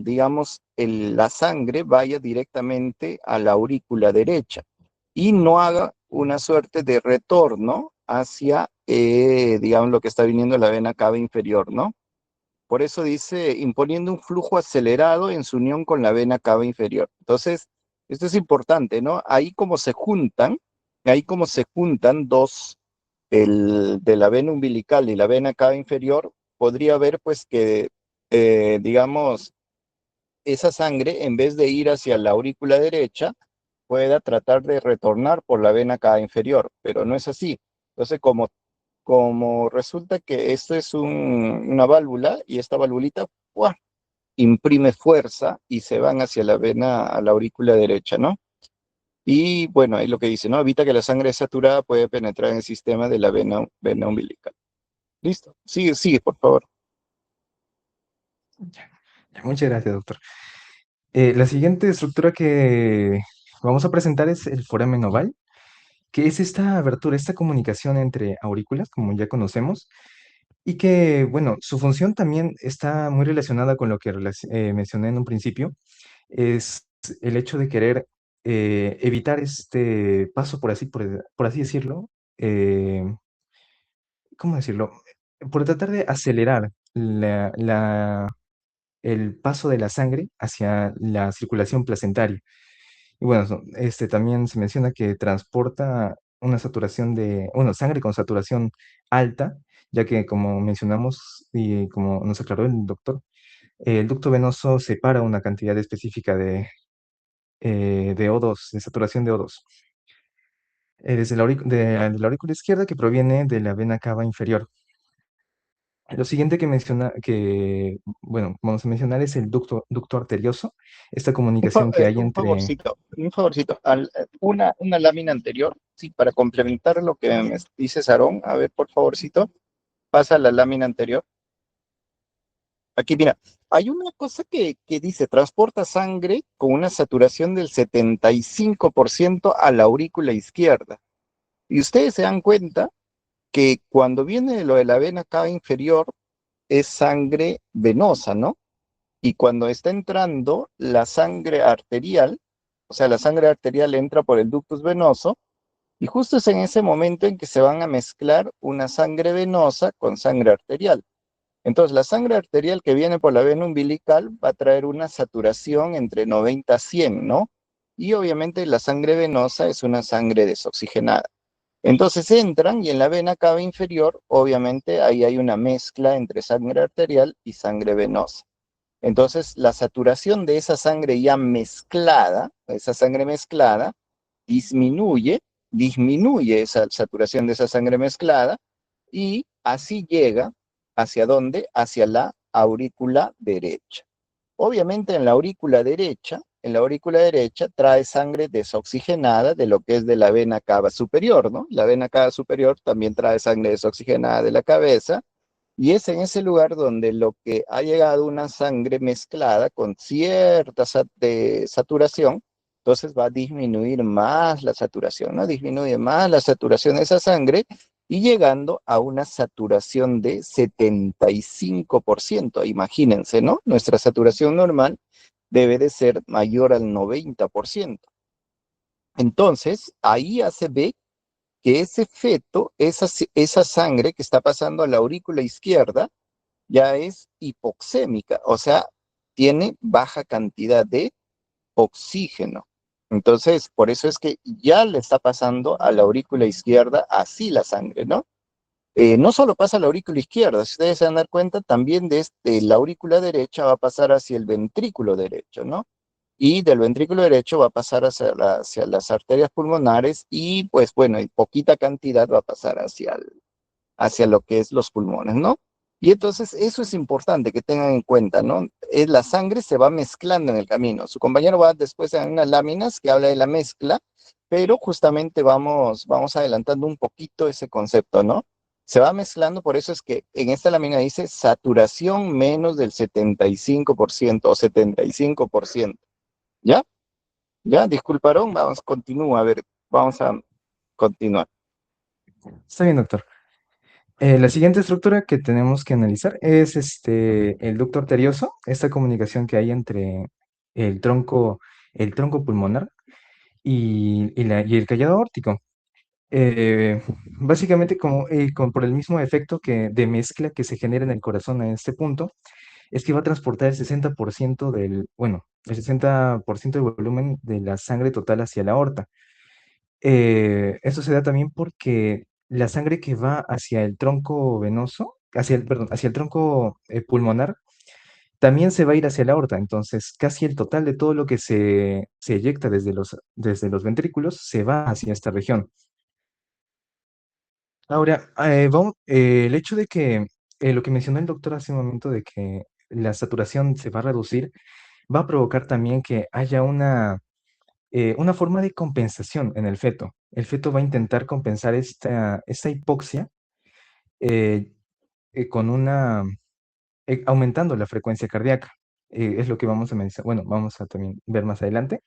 digamos, la sangre vaya directamente a la aurícula derecha y no haga una suerte de retorno hacia, digamos, lo que está viniendo de la vena cava inferior, ¿no? Por eso dice, imponiendo un flujo acelerado en su unión con la vena cava inferior. Entonces, esto es importante, ¿no? Ahí como se juntan dos, el de la vena umbilical y la vena cava inferior, podría haber, pues, que, digamos, esa sangre, en vez de ir hacia la aurícula derecha, pueda tratar de retornar por la vena cava inferior, pero no es así. Entonces, como resulta que esto es una válvula y esta valvulita ¡buah!, imprime fuerza y se van hacia la vena, a la aurícula derecha, ¿no? Y bueno, ahí lo que dice, ¿no? Evita que la sangre saturada puede penetrar en el sistema de la vena umbilical. Listo. Sigue, por favor. Ya. Muchas gracias, doctor. La siguiente estructura que vamos a presentar es el foramen oval, que es esta abertura, esta comunicación entre aurículas, como ya conocemos, y que, bueno, su función también está muy relacionada con lo que mencioné en un principio, es el hecho de querer evitar este paso, por así decirlo, eh, ¿cómo decirlo? Por tratar de acelerar el paso de la sangre hacia la circulación placentaria. Y bueno, también se menciona que transporta una saturación sangre con saturación alta, ya que como mencionamos y como nos aclaró el doctor, el ducto venoso separa una cantidad específica de O2, de saturación de O2, desde de la aurícula izquierda que proviene de la vena cava inferior. Lo siguiente bueno, vamos a mencionar es el ducto arterioso, esta comunicación que hay entre... Un favorcito, una lámina anterior, sí, para complementar lo que me dice Sarón, a ver, por favorcito, pasa a la lámina anterior. Aquí, mira, hay una cosa que dice, transporta sangre con una saturación del 75% a la aurícula izquierda. Y ustedes se dan cuenta que cuando viene lo de la vena cava inferior, es sangre venosa, ¿no? Y cuando está entrando la sangre arterial, o sea, la sangre arterial entra por el ductus venoso, y justo es en ese momento en que se van a mezclar una sangre venosa con sangre arterial. Entonces, la sangre arterial que viene por la vena umbilical va a traer una saturación entre 90 a 100, ¿no? Y obviamente la sangre venosa es una sangre desoxigenada. Entonces entran y en la vena cava inferior, obviamente ahí hay una mezcla entre sangre arterial y sangre venosa. Entonces, la saturación de esa sangre ya mezclada, disminuye esa saturación de esa sangre mezclada y así llega ¿hacia dónde? Hacia la aurícula derecha. Obviamente en la aurícula derecha trae sangre desoxigenada de lo que es de la vena cava superior, ¿no? La vena cava superior también trae sangre desoxigenada de la cabeza, y es en ese lugar donde lo que ha llegado una sangre mezclada con cierta saturación, entonces va a disminuir más la saturación, ¿no? Disminuye más la saturación de esa sangre y llegando a una saturación de 75%. Imagínense, ¿no? Nuestra saturación normal debe de ser mayor al 90%. Entonces, ahí ya se ve que ese feto, esa sangre que está pasando a la aurícula izquierda, ya es hipoxémica, o sea, tiene baja cantidad de oxígeno. Entonces, por eso es que ya le está pasando a la aurícula izquierda así la sangre, ¿no? No solo pasa a la aurícula izquierda, si ustedes se van a dar cuenta, también de la aurícula derecha va a pasar hacia el ventrículo derecho, ¿no? Y del ventrículo derecho va a pasar hacia las arterias pulmonares y pues bueno, y poquita cantidad va a pasar hacia lo que es los pulmones, ¿no? Y entonces eso es importante que tengan en cuenta, ¿no? La sangre se va mezclando en el camino. Su compañero va después en unas láminas que habla de la mezcla, pero justamente vamos adelantando un poquito ese concepto, ¿no? Se va mezclando, por eso es que en esta lámina dice saturación menos del 75% o 75%. ¿Ya? ¿Ya? Disculparon, vamos, continúa, a ver, vamos a continuar. Está bien, doctor. La siguiente estructura que tenemos que analizar es el ducto arterioso, esta comunicación que hay entre el tronco, el tronco pulmonar y el callado aórtico. Básicamente por el mismo efecto de mezcla que se genera en el corazón a este punto, es que va a transportar el 60% el 60% del volumen de la sangre total hacia la aorta. Esto se da también porque la sangre que va hacia el tronco venoso, perdón, hacia el tronco pulmonar, también se va a ir hacia la aorta. Entonces, casi el total de todo lo que se eyecta desde los ventrículos se va hacia esta región. Ahora, el hecho de que lo que mencionó el doctor hace un momento de que la saturación se va a reducir, va a provocar también que haya una forma de compensación en el feto. El feto va a intentar compensar esta hipoxia eh, con aumentando la frecuencia cardíaca. Es lo que vamos a mencionar, bueno, vamos a también ver más adelante.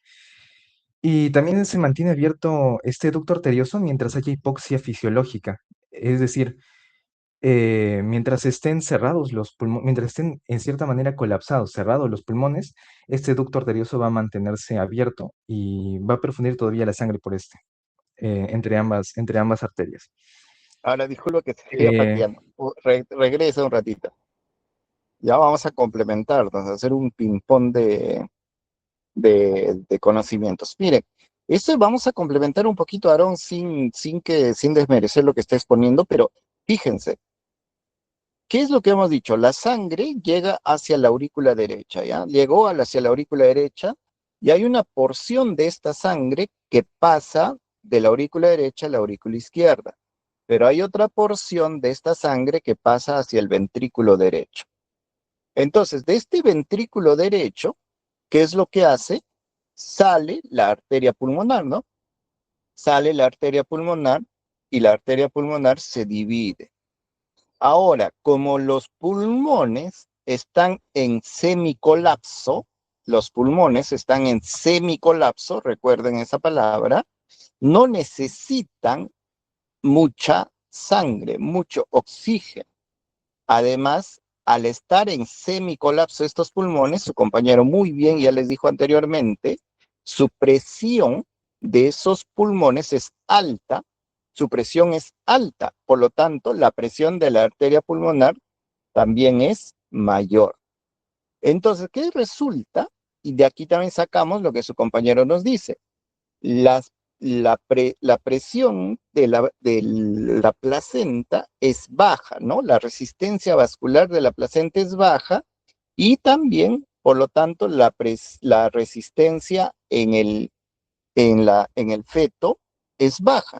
Y también se mantiene abierto este ducto arterioso mientras haya hipoxia fisiológica. Es decir, mientras estén cerrados los pulmones, mientras estén en cierta manera colapsados, cerrados los pulmones, este ducto arterioso va a mantenerse abierto y va a perfundir todavía la sangre por entre ambas arterias. Ahora, disculpa que te siga Eh, fatiando. Regresa un ratito. Ya vamos a complementarnos, a hacer un ping-pong de conocimientos. Mire, esto vamos a complementar un poquito, Aarón, sin desmerecer lo que está exponiendo, pero fíjense, ¿qué es lo que hemos dicho? La sangre llega hacia la aurícula derecha, ¿ya? Llegó hacia la aurícula derecha y hay una porción de esta sangre que pasa de la aurícula derecha a la aurícula izquierda, pero hay otra porción de esta sangre que pasa hacia el ventrículo derecho. Entonces, de este ventrículo derecho, ¿qué es lo que hace? Sale la arteria pulmonar, ¿no? Sale la arteria pulmonar y la arteria pulmonar se divide. Ahora, como los pulmones están en semicolapso, los pulmones están en semicolapso, recuerden esa palabra, no necesitan mucha sangre, mucho oxígeno. Además, al estar en semicolapso estos pulmones, su compañero muy bien ya les dijo anteriormente, su presión de esos pulmones es alta, su presión es alta, por lo tanto, la presión de la arteria pulmonar también es mayor. Entonces, ¿qué resulta? Y de aquí también sacamos lo que su compañero nos dice. Las la presión de la placenta es baja, ¿no? La resistencia vascular de la placenta es baja y también, por lo tanto, la resistencia en el feto es baja.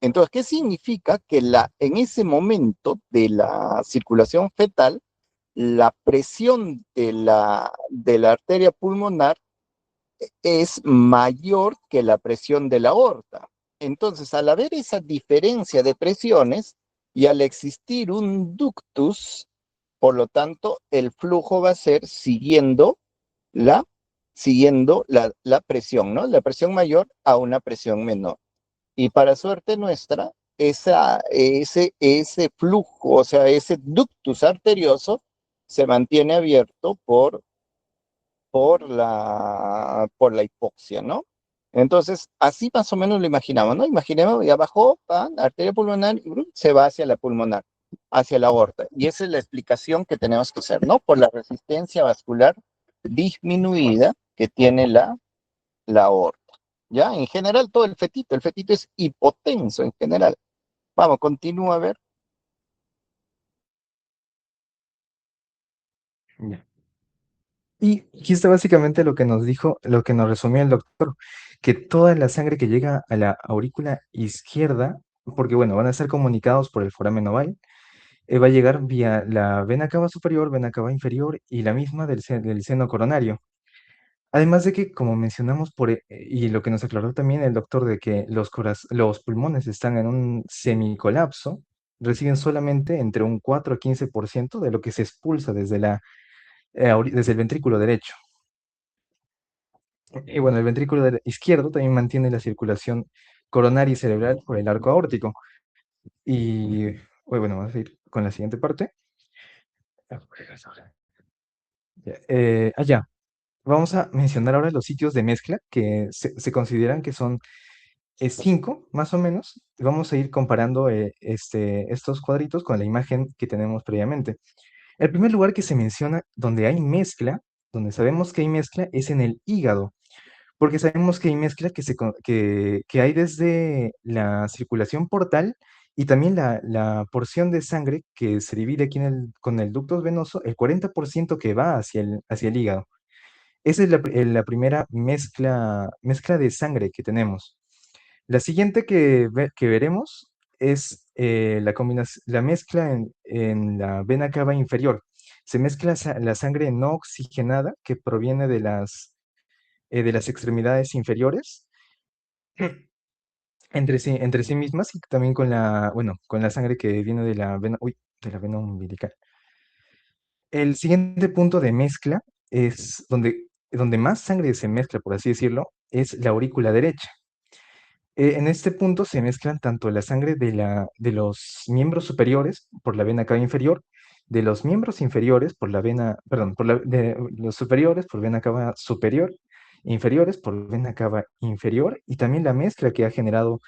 Entonces, ¿qué significa? Que en ese momento de la circulación fetal, la presión de la arteria pulmonar es mayor que la presión de la aorta. Entonces, al haber esa diferencia de presiones y al existir un ductus, por lo tanto, el flujo va a ser siguiendo la presión, ¿no? La presión mayor a una presión menor. Y para suerte nuestra, ese flujo, o sea, ese ductus arterioso, se mantiene abierto por la hipoxia, ¿no? Entonces, así más o menos lo imaginamos, ¿no? Imaginemos, ya bajó, arteria pulmonar, y se va hacia la pulmonar. hacia la aorta. Y esa es la explicación que tenemos que hacer, ¿no? Por la resistencia vascular disminuida que tiene la aorta. ¿Ya? En general, todo el fetito es hipotenso en general. Vamos, continúa a ver. Ya. Y aquí está básicamente lo que nos dijo, lo que nos resumió el doctor, que toda la sangre que llega a la aurícula izquierda, porque bueno, van a ser comunicados por el foramen oval, va a llegar vía la vena cava superior, vena cava inferior y la misma del seno coronario. Además de que, como mencionamos, y lo que nos aclaró también el doctor, de que los pulmones están en un semicolapso, reciben solamente entre un 4 a 15% de lo que se expulsa desde el ventrículo derecho. Y bueno, el ventrículo izquierdo también mantiene la circulación coronaria y cerebral por el arco aórtico. Y bueno, vamos a ir con la siguiente parte. Ya. Vamos a mencionar ahora los sitios de mezcla que se consideran que son 5, más o menos. Vamos a ir comparando estos cuadritos con la imagen que tenemos previamente. El primer lugar que se menciona donde hay mezcla, donde sabemos que hay mezcla, es en el hígado, porque sabemos que hay mezcla que hay desde la circulación portal y también la porción de sangre que se divide aquí con el ducto venoso, el 40% que va hacia el hígado. Esa es la primera mezcla de sangre que tenemos. La siguiente que veremos es la mezcla en la vena cava inferior. Se mezcla la sangre no oxigenada que proviene de las extremidades inferiores entre sí mismas y también con la sangre que viene de la vena umbilical. El siguiente punto de mezcla es donde más sangre se mezcla, por así decirlo, es la aurícula derecha. En este punto se mezclan tanto la sangre de los miembros superiores por la vena cava inferior, de los miembros inferiores por la vena, perdón, de los superiores por vena cava superior, inferiores por vena cava inferior, y también la mezcla que ha generado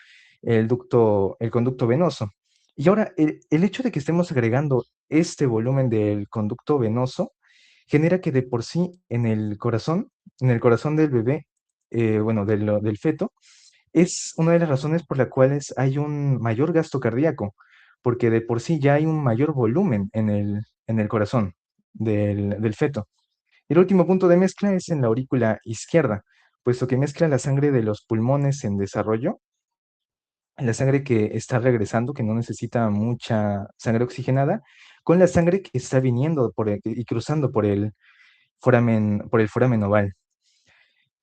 el conducto venoso. Y ahora, el hecho de que estemos agregando este volumen del conducto venoso genera que de por sí en el corazón del bebé, bueno, del feto, es una de las razones por las cuales hay un mayor gasto cardíaco, porque de por sí ya hay un mayor volumen en el corazón del feto. El último punto de mezcla es en la aurícula izquierda, puesto que mezcla la sangre de los pulmones en desarrollo, la sangre que está regresando, que no necesita mucha sangre oxigenada, con la sangre que está viniendo y cruzando por el foramen oval.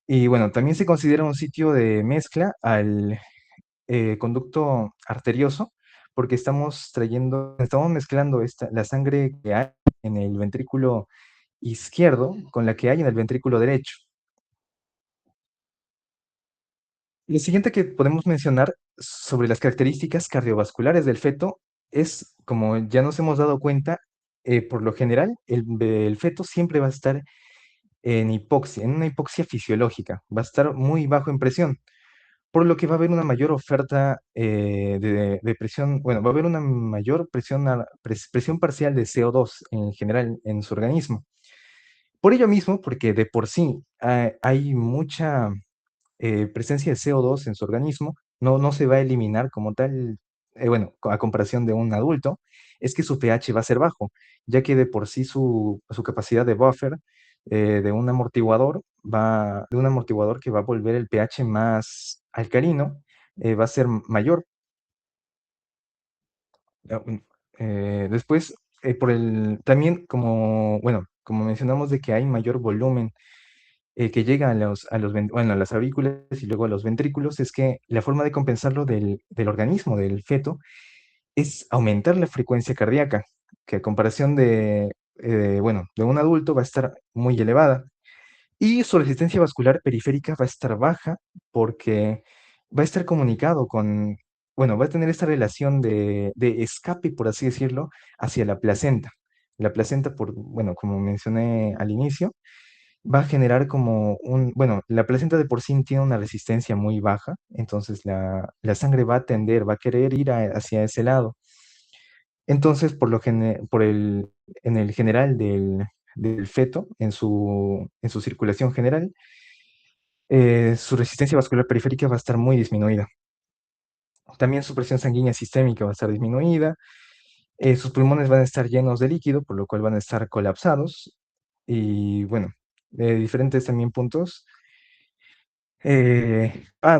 Y bueno, también se considera un sitio de mezcla al conducto arterioso, porque estamos mezclando la sangre que hay en el ventrículo izquierdo con la que hay en el ventrículo derecho. Lo siguiente que podemos mencionar sobre las características cardiovasculares del feto es, como ya nos hemos dado cuenta, por lo general, el feto siempre va a estar en una hipoxia fisiológica, va a estar muy bajo en presión, por lo que va a haber una mayor oferta de presión, bueno, va a haber una mayor presión parcial de CO2 en general en su organismo. Por ello mismo, porque de por sí hay mucha presencia de CO2 en su organismo, no se va a eliminar como tal, bueno, a comparación de un adulto, es que su pH va a ser bajo, ya que de por sí su capacidad de buffer de un amortiguador que va a volver el pH más alcalino, va a ser mayor. Después, también bueno, como mencionamos de que hay mayor volumen que llega a las aurículas y luego a los ventrículos, es que la forma de compensarlo del organismo, del feto, es aumentar la frecuencia cardíaca, que a comparación bueno, de un adulto va a estar muy elevada. Y su resistencia vascular periférica va a estar baja porque va a estar comunicado bueno, va a tener esta relación de escape, por así decirlo, hacia la placenta. La placenta, bueno, como mencioné al inicio, va a generar bueno, la placenta de por sí tiene una resistencia muy baja, entonces la sangre va a querer ir hacia ese lado. Entonces, en el general del feto, en su circulación general, su resistencia vascular periférica va a estar muy disminuida. También su presión sanguínea sistémica va a estar disminuida. Sus pulmones van a estar llenos de líquido, por lo cual van a estar colapsados. Y bueno, diferentes también puntos. De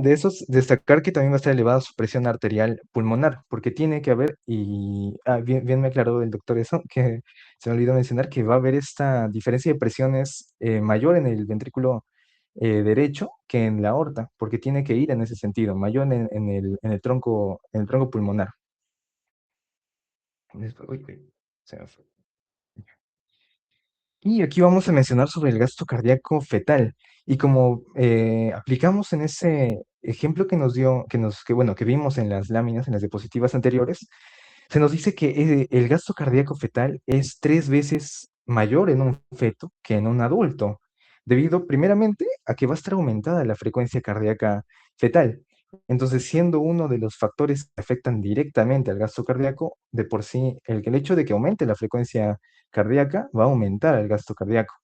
esos, destacar que también va a estar elevada su presión arterial pulmonar, porque tiene que haber, bien me aclaró el doctor eso, que se me olvidó mencionar que va a haber esta diferencia de presiones mayor en el ventrículo derecho que en la aorta, porque tiene que ir en ese sentido, mayor en el tronco pulmonar. Uy, se me fue. Y aquí vamos a mencionar sobre el gasto cardíaco fetal. Y como aplicamos en ese ejemplo que nos dio, bueno, que vimos en las láminas, en las diapositivas anteriores, se nos dice que el gasto cardíaco fetal es 3 veces mayor en un feto que en un adulto, debido primeramente a que va a estar aumentada la frecuencia cardíaca fetal. Entonces, siendo uno de los factores que afectan directamente al gasto cardíaco, de por sí, el hecho de que aumente la frecuencia cardíaca va a aumentar el gasto cardíaco.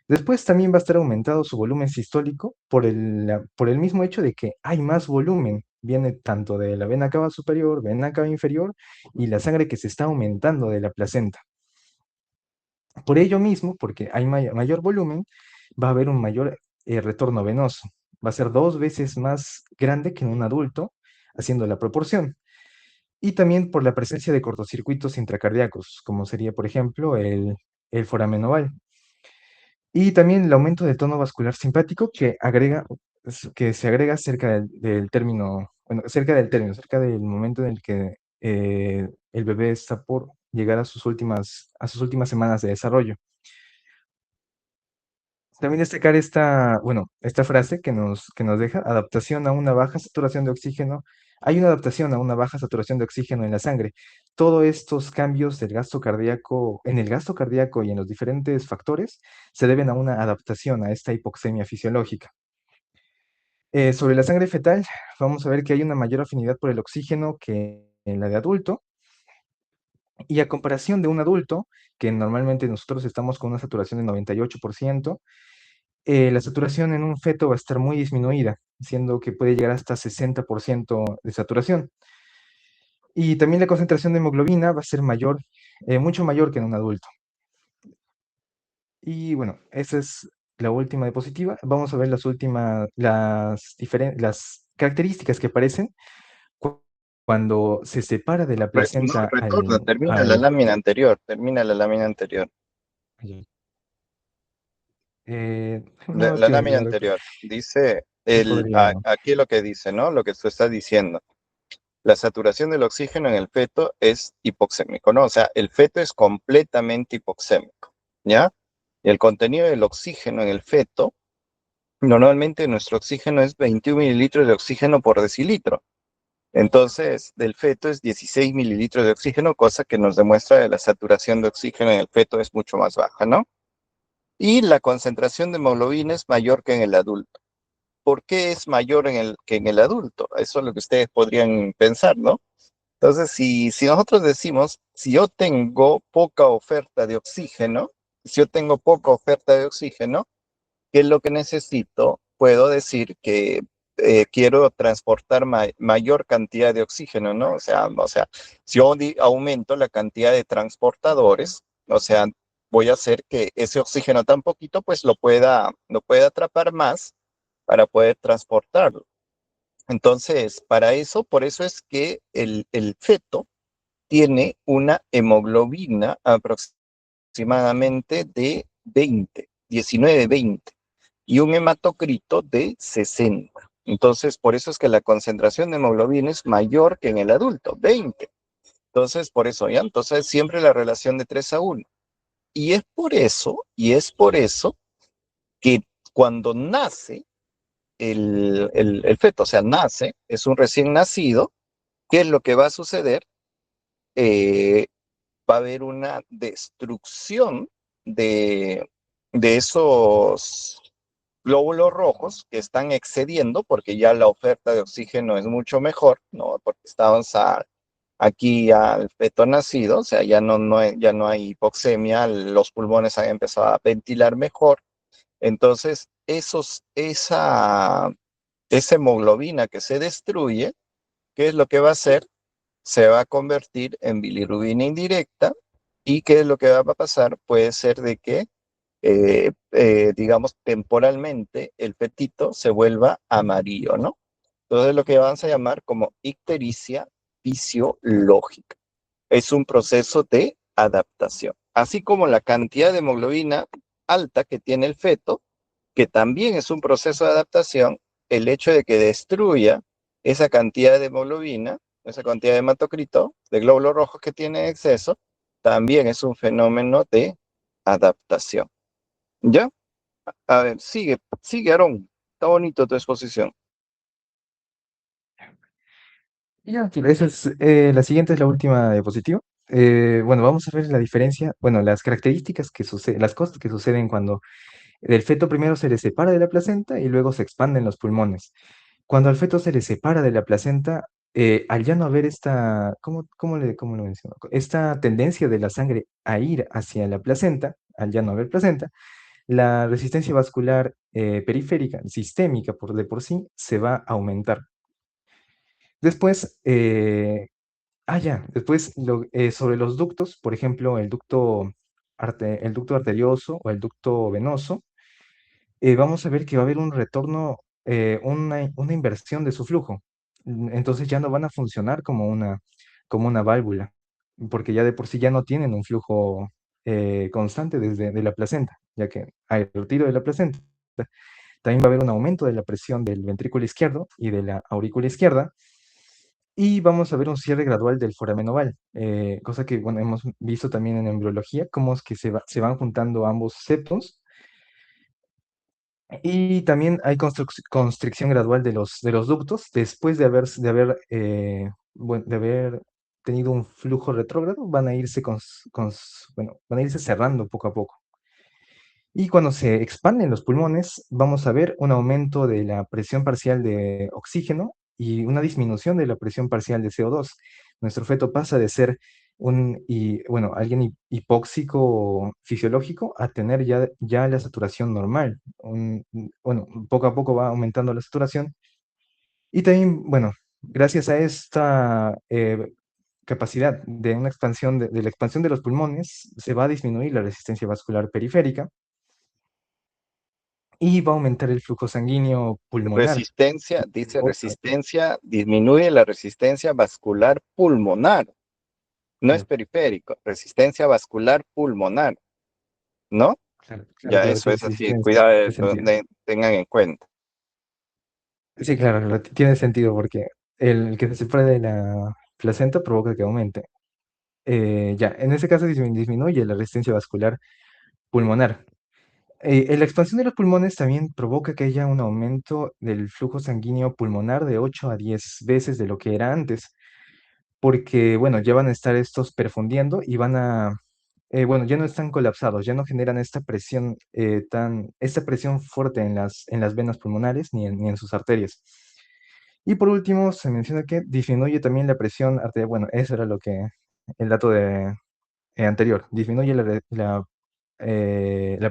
Después también va a estar aumentado su volumen sistólico por el mismo hecho de que hay más volumen. Viene tanto de la vena cava superior, vena cava inferior y la sangre que se está aumentando de la placenta. Por ello mismo, porque hay mayor volumen, va a haber un mayor retorno venoso. Va a ser 2 veces más grande que en un adulto, haciendo la proporción. Y también por la presencia de cortocircuitos intracardíacos, como sería, por ejemplo, el foramen oval. Y también el aumento del tono vascular simpático que se agrega cerca del término, bueno, cerca del momento en el que el bebé está por llegar a sus últimas semanas de desarrollo. También destacar esta frase que nos deja, adaptación a una baja saturación de oxígeno. Hay una adaptación a una baja saturación de oxígeno en la sangre. Todos estos cambios del gasto cardíaco, en el gasto cardíaco y en los diferentes factores, se deben a una adaptación a esta hipoxemia fisiológica. Sobre la sangre fetal, vamos a ver que hay una mayor afinidad por el oxígeno que en la de adulto. Y a comparación de un adulto, que normalmente nosotros estamos con una saturación de 98%, la saturación en un feto va a estar muy disminuida, siendo que puede llegar hasta 60% de saturación. Y también la concentración de hemoglobina va a ser mayor, mucho mayor que en un adulto. Y bueno, esa es la última diapositiva. Vamos a ver las características que aparecen cuando se separa de la No, placenta retorna, termina la al... lámina anterior, termina la lámina anterior. No, es La que lámina la verdad anterior dice, no podría... aquí es lo que dice, ¿no? Lo que tú estás diciendo. La saturación del oxígeno en el feto es hipoxémico, ¿no? O sea, el feto es completamente hipoxémico, ¿ya? Y el contenido del oxígeno en el feto, normalmente nuestro oxígeno es 21 mililitros de oxígeno por decilitro. Entonces, del feto es 16 mililitros de oxígeno, cosa que nos demuestra que la saturación de oxígeno en el feto es mucho más baja, ¿no? Y la concentración de hemoglobina es mayor que en el adulto. ¿Por qué es mayor que en el adulto? Eso es lo que ustedes podrían pensar, ¿no? Entonces, si nosotros decimos, si yo tengo poca oferta de oxígeno, ¿qué es lo que necesito? Puedo decir que quiero transportar mayor cantidad de oxígeno, ¿no? O sea, si yo aumento la cantidad de transportadores, o sea, voy a hacer que ese oxígeno tan poquito, pues lo pueda atrapar más para poder transportarlo. Entonces, por eso es que el feto tiene una hemoglobina aproximadamente de 20, 19, 20 y un hematocrito de 60. Entonces, por eso es que la concentración de hemoglobina es mayor que en el adulto, 20. Entonces, por eso, ¿ya? Entonces, siempre la relación de 3-1. Y es por eso que cuando nace el feto, o sea, nace, es un recién nacido, ¿qué es lo que va a suceder? Eh, Va a haber una destrucción de, de esos glóbulos rojos que están excediendo porque ya la oferta de oxígeno es mucho mejor, ¿no? Porque estamos a Aquí ya el feto nacido, o sea, ya no hay hipoxemia, los pulmones han empezado a ventilar mejor. Entonces, esa hemoglobina que se destruye, ¿qué es lo que va a hacer? Se va a convertir en bilirrubina indirecta. ¿Y qué es lo que va a pasar? Puede ser de que, digamos, temporalmente el fetito se vuelva amarillo, ¿no? Entonces, lo que vamos a llamar como ictericia fisiológica. Es un proceso de adaptación. Así como la cantidad de hemoglobina alta que tiene el feto, que también es un proceso de adaptación, el hecho de que destruya esa cantidad de hemoglobina, esa cantidad de hematocrito, de glóbulos rojos que tiene en exceso, también es un fenómeno de adaptación. ¿Ya? A ver, sigue, Aarón. Está bonito tu exposición. Ya, esa es, la siguiente es la última diapositiva. Bueno, vamos a ver la diferencia, bueno, las características que suceden, las cosas que suceden cuando el feto primero se le separa de la placenta y luego se expanden los pulmones. Cuando al feto se le separa de la placenta, al ya no haber esta, ¿cómo lo menciono? Esta tendencia de la sangre a ir hacia la placenta, al ya no haber placenta, la resistencia vascular periférica, sistémica de por sí, se va a aumentar. Después, después sobre los ductos, por ejemplo, el ducto arterioso o el ducto venoso, vamos a ver que va a haber un retorno, una inversión de su flujo. Entonces ya no van a funcionar como una válvula, porque ya de por sí ya no tienen un flujo constante desde de la placenta, ya que al retiro de la placenta también va a haber un aumento de la presión del ventrículo izquierdo y de la aurícula izquierda, y vamos a ver un cierre gradual del foramen oval, cosa que bueno, hemos visto también en embriología, cómo es que se van juntando ambos septos. Y también hay constricción gradual de los ductos después de haber tenido un flujo retrógrado, van a irse, bueno, van a irse cerrando poco a poco. Y cuando se expanden los pulmones, vamos a ver un aumento de la presión parcial de oxígeno y una disminución de la presión parcial de CO2. Nuestro feto pasa de ser alguien hipóxico fisiológico a tener ya la saturación normal. Bueno, poco a poco va aumentando la saturación. Y también, bueno, gracias a esta capacidad de una expansión de la expansión de los pulmones, se va a disminuir la resistencia vascular periférica y va a aumentar el flujo sanguíneo pulmonar. Dice resistencia, disminuye la resistencia vascular pulmonar. No es Claro, periférico, resistencia vascular pulmonar, ¿no? claro, Ya claro, eso tiene es así, sentido. cuidado, Tiene sentido. tengan en cuenta. Sí, claro, tiene sentido porque el que se separe de la placenta provoca que aumente. Ya, en ese caso disminuye la resistencia vascular pulmonar. La expansión de los pulmones también provoca que haya un aumento del flujo sanguíneo pulmonar de 8 a 10 veces de lo que era antes, porque, bueno, ya van a estar estos perfundiendo y bueno, ya no están colapsados, ya no generan esta presión, esta presión fuerte en las venas pulmonares ni en sus arterias. Y por último, se menciona que disminuye también la presión arterial. Bueno, eso era el dato anterior. Disminuye la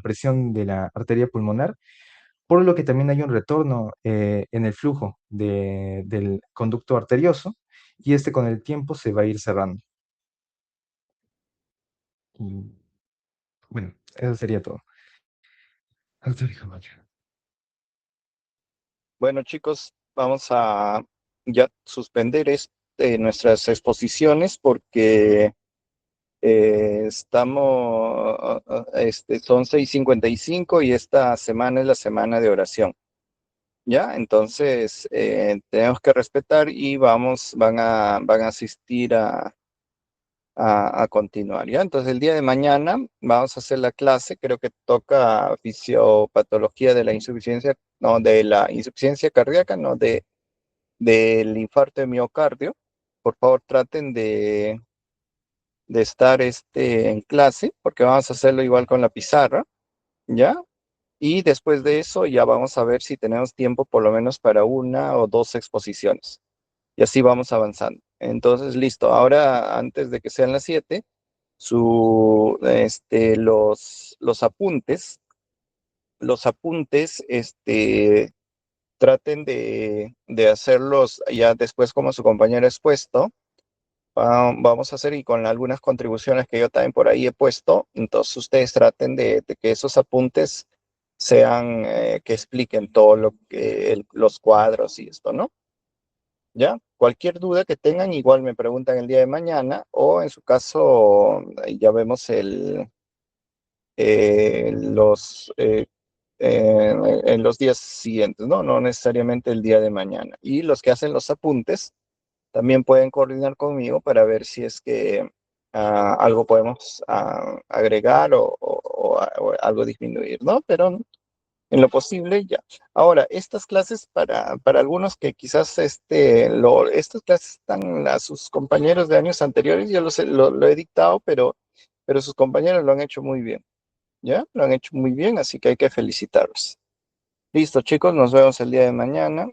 presión de la arteria pulmonar, por lo que también hay un retorno en el flujo del conducto arterioso y este con el tiempo se va a ir cerrando. Y bueno, eso sería todo. Doctor Camacho. Bueno, chicos, vamos a ya suspender nuestras exposiciones porque son 6:55 y esta semana es la semana de oración. ¿Ya? Entonces, tenemos que respetar y van a asistir a continuar, ¿ya? Entonces, el día de mañana vamos a hacer la clase, creo que toca fisiopatología de la insuficiencia, no, de la insuficiencia cardíaca, no, del infarto de miocardio. Por favor, traten de estar en clase, porque vamos a hacerlo igual con la pizarra, ¿ya? Y después de eso ya vamos a ver si tenemos tiempo por lo menos para una o dos exposiciones. Y así vamos avanzando. Entonces, listo. Ahora, antes de que sean las 7, los apuntes, traten de hacerlos ya después como su compañero ha expuesto. Vamos a hacer y con algunas contribuciones que yo también por ahí he puesto, entonces ustedes traten de que esos apuntes sean, que expliquen todo lo que, los cuadros y esto, ¿no? ¿Ya? Cualquier duda que tengan, igual me preguntan el día de mañana, o en su caso, ya vemos en los días siguientes, ¿no? No necesariamente el día de mañana. Y los que hacen los apuntes, también pueden coordinar conmigo para ver si es que algo podemos agregar o algo disminuir, ¿no? Pero en lo posible ya. Ahora, estas clases para algunos que quizás estas clases están a sus compañeros de años anteriores, yo lo he dictado, pero sus compañeros lo han hecho muy bien, ¿ya? Lo han hecho muy bien, así que hay que felicitarlos. Listo, chicos, nos vemos el día de mañana.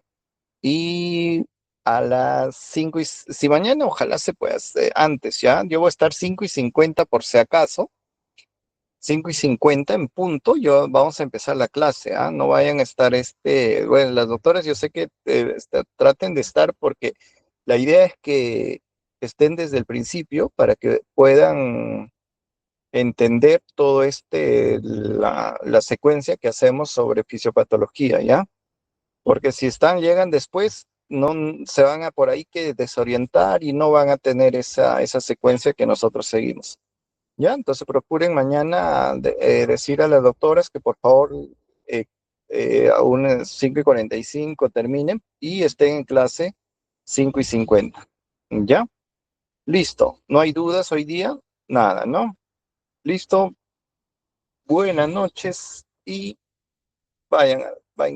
Y a las 5 si mañana ojalá se pueda antes, ¿ya? Yo voy a estar 5:50 por si acaso. 5:50 en punto, vamos a empezar la clase, ¿ah? No vayan a estar, bueno, las doctoras yo sé que traten de estar porque la idea es que estén desde el principio para que puedan entender todo la secuencia que hacemos sobre fisiopatología, ¿ya? Porque si llegan después, no se van a por ahí que desorientar y no van a tener esa secuencia que nosotros seguimos. ¿Ya? Entonces procuren mañana decir a las doctoras que por favor a unas 5:45 terminen y estén en clase 5:50. ¿Ya? Listo. ¿No hay dudas hoy día? Nada, ¿no? Listo. Buenas noches y vayan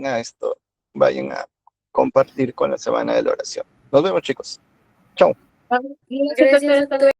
a esto, vayan a compartir con la semana de la oración. Nos vemos, chicos. Chao. Gracias, doctor.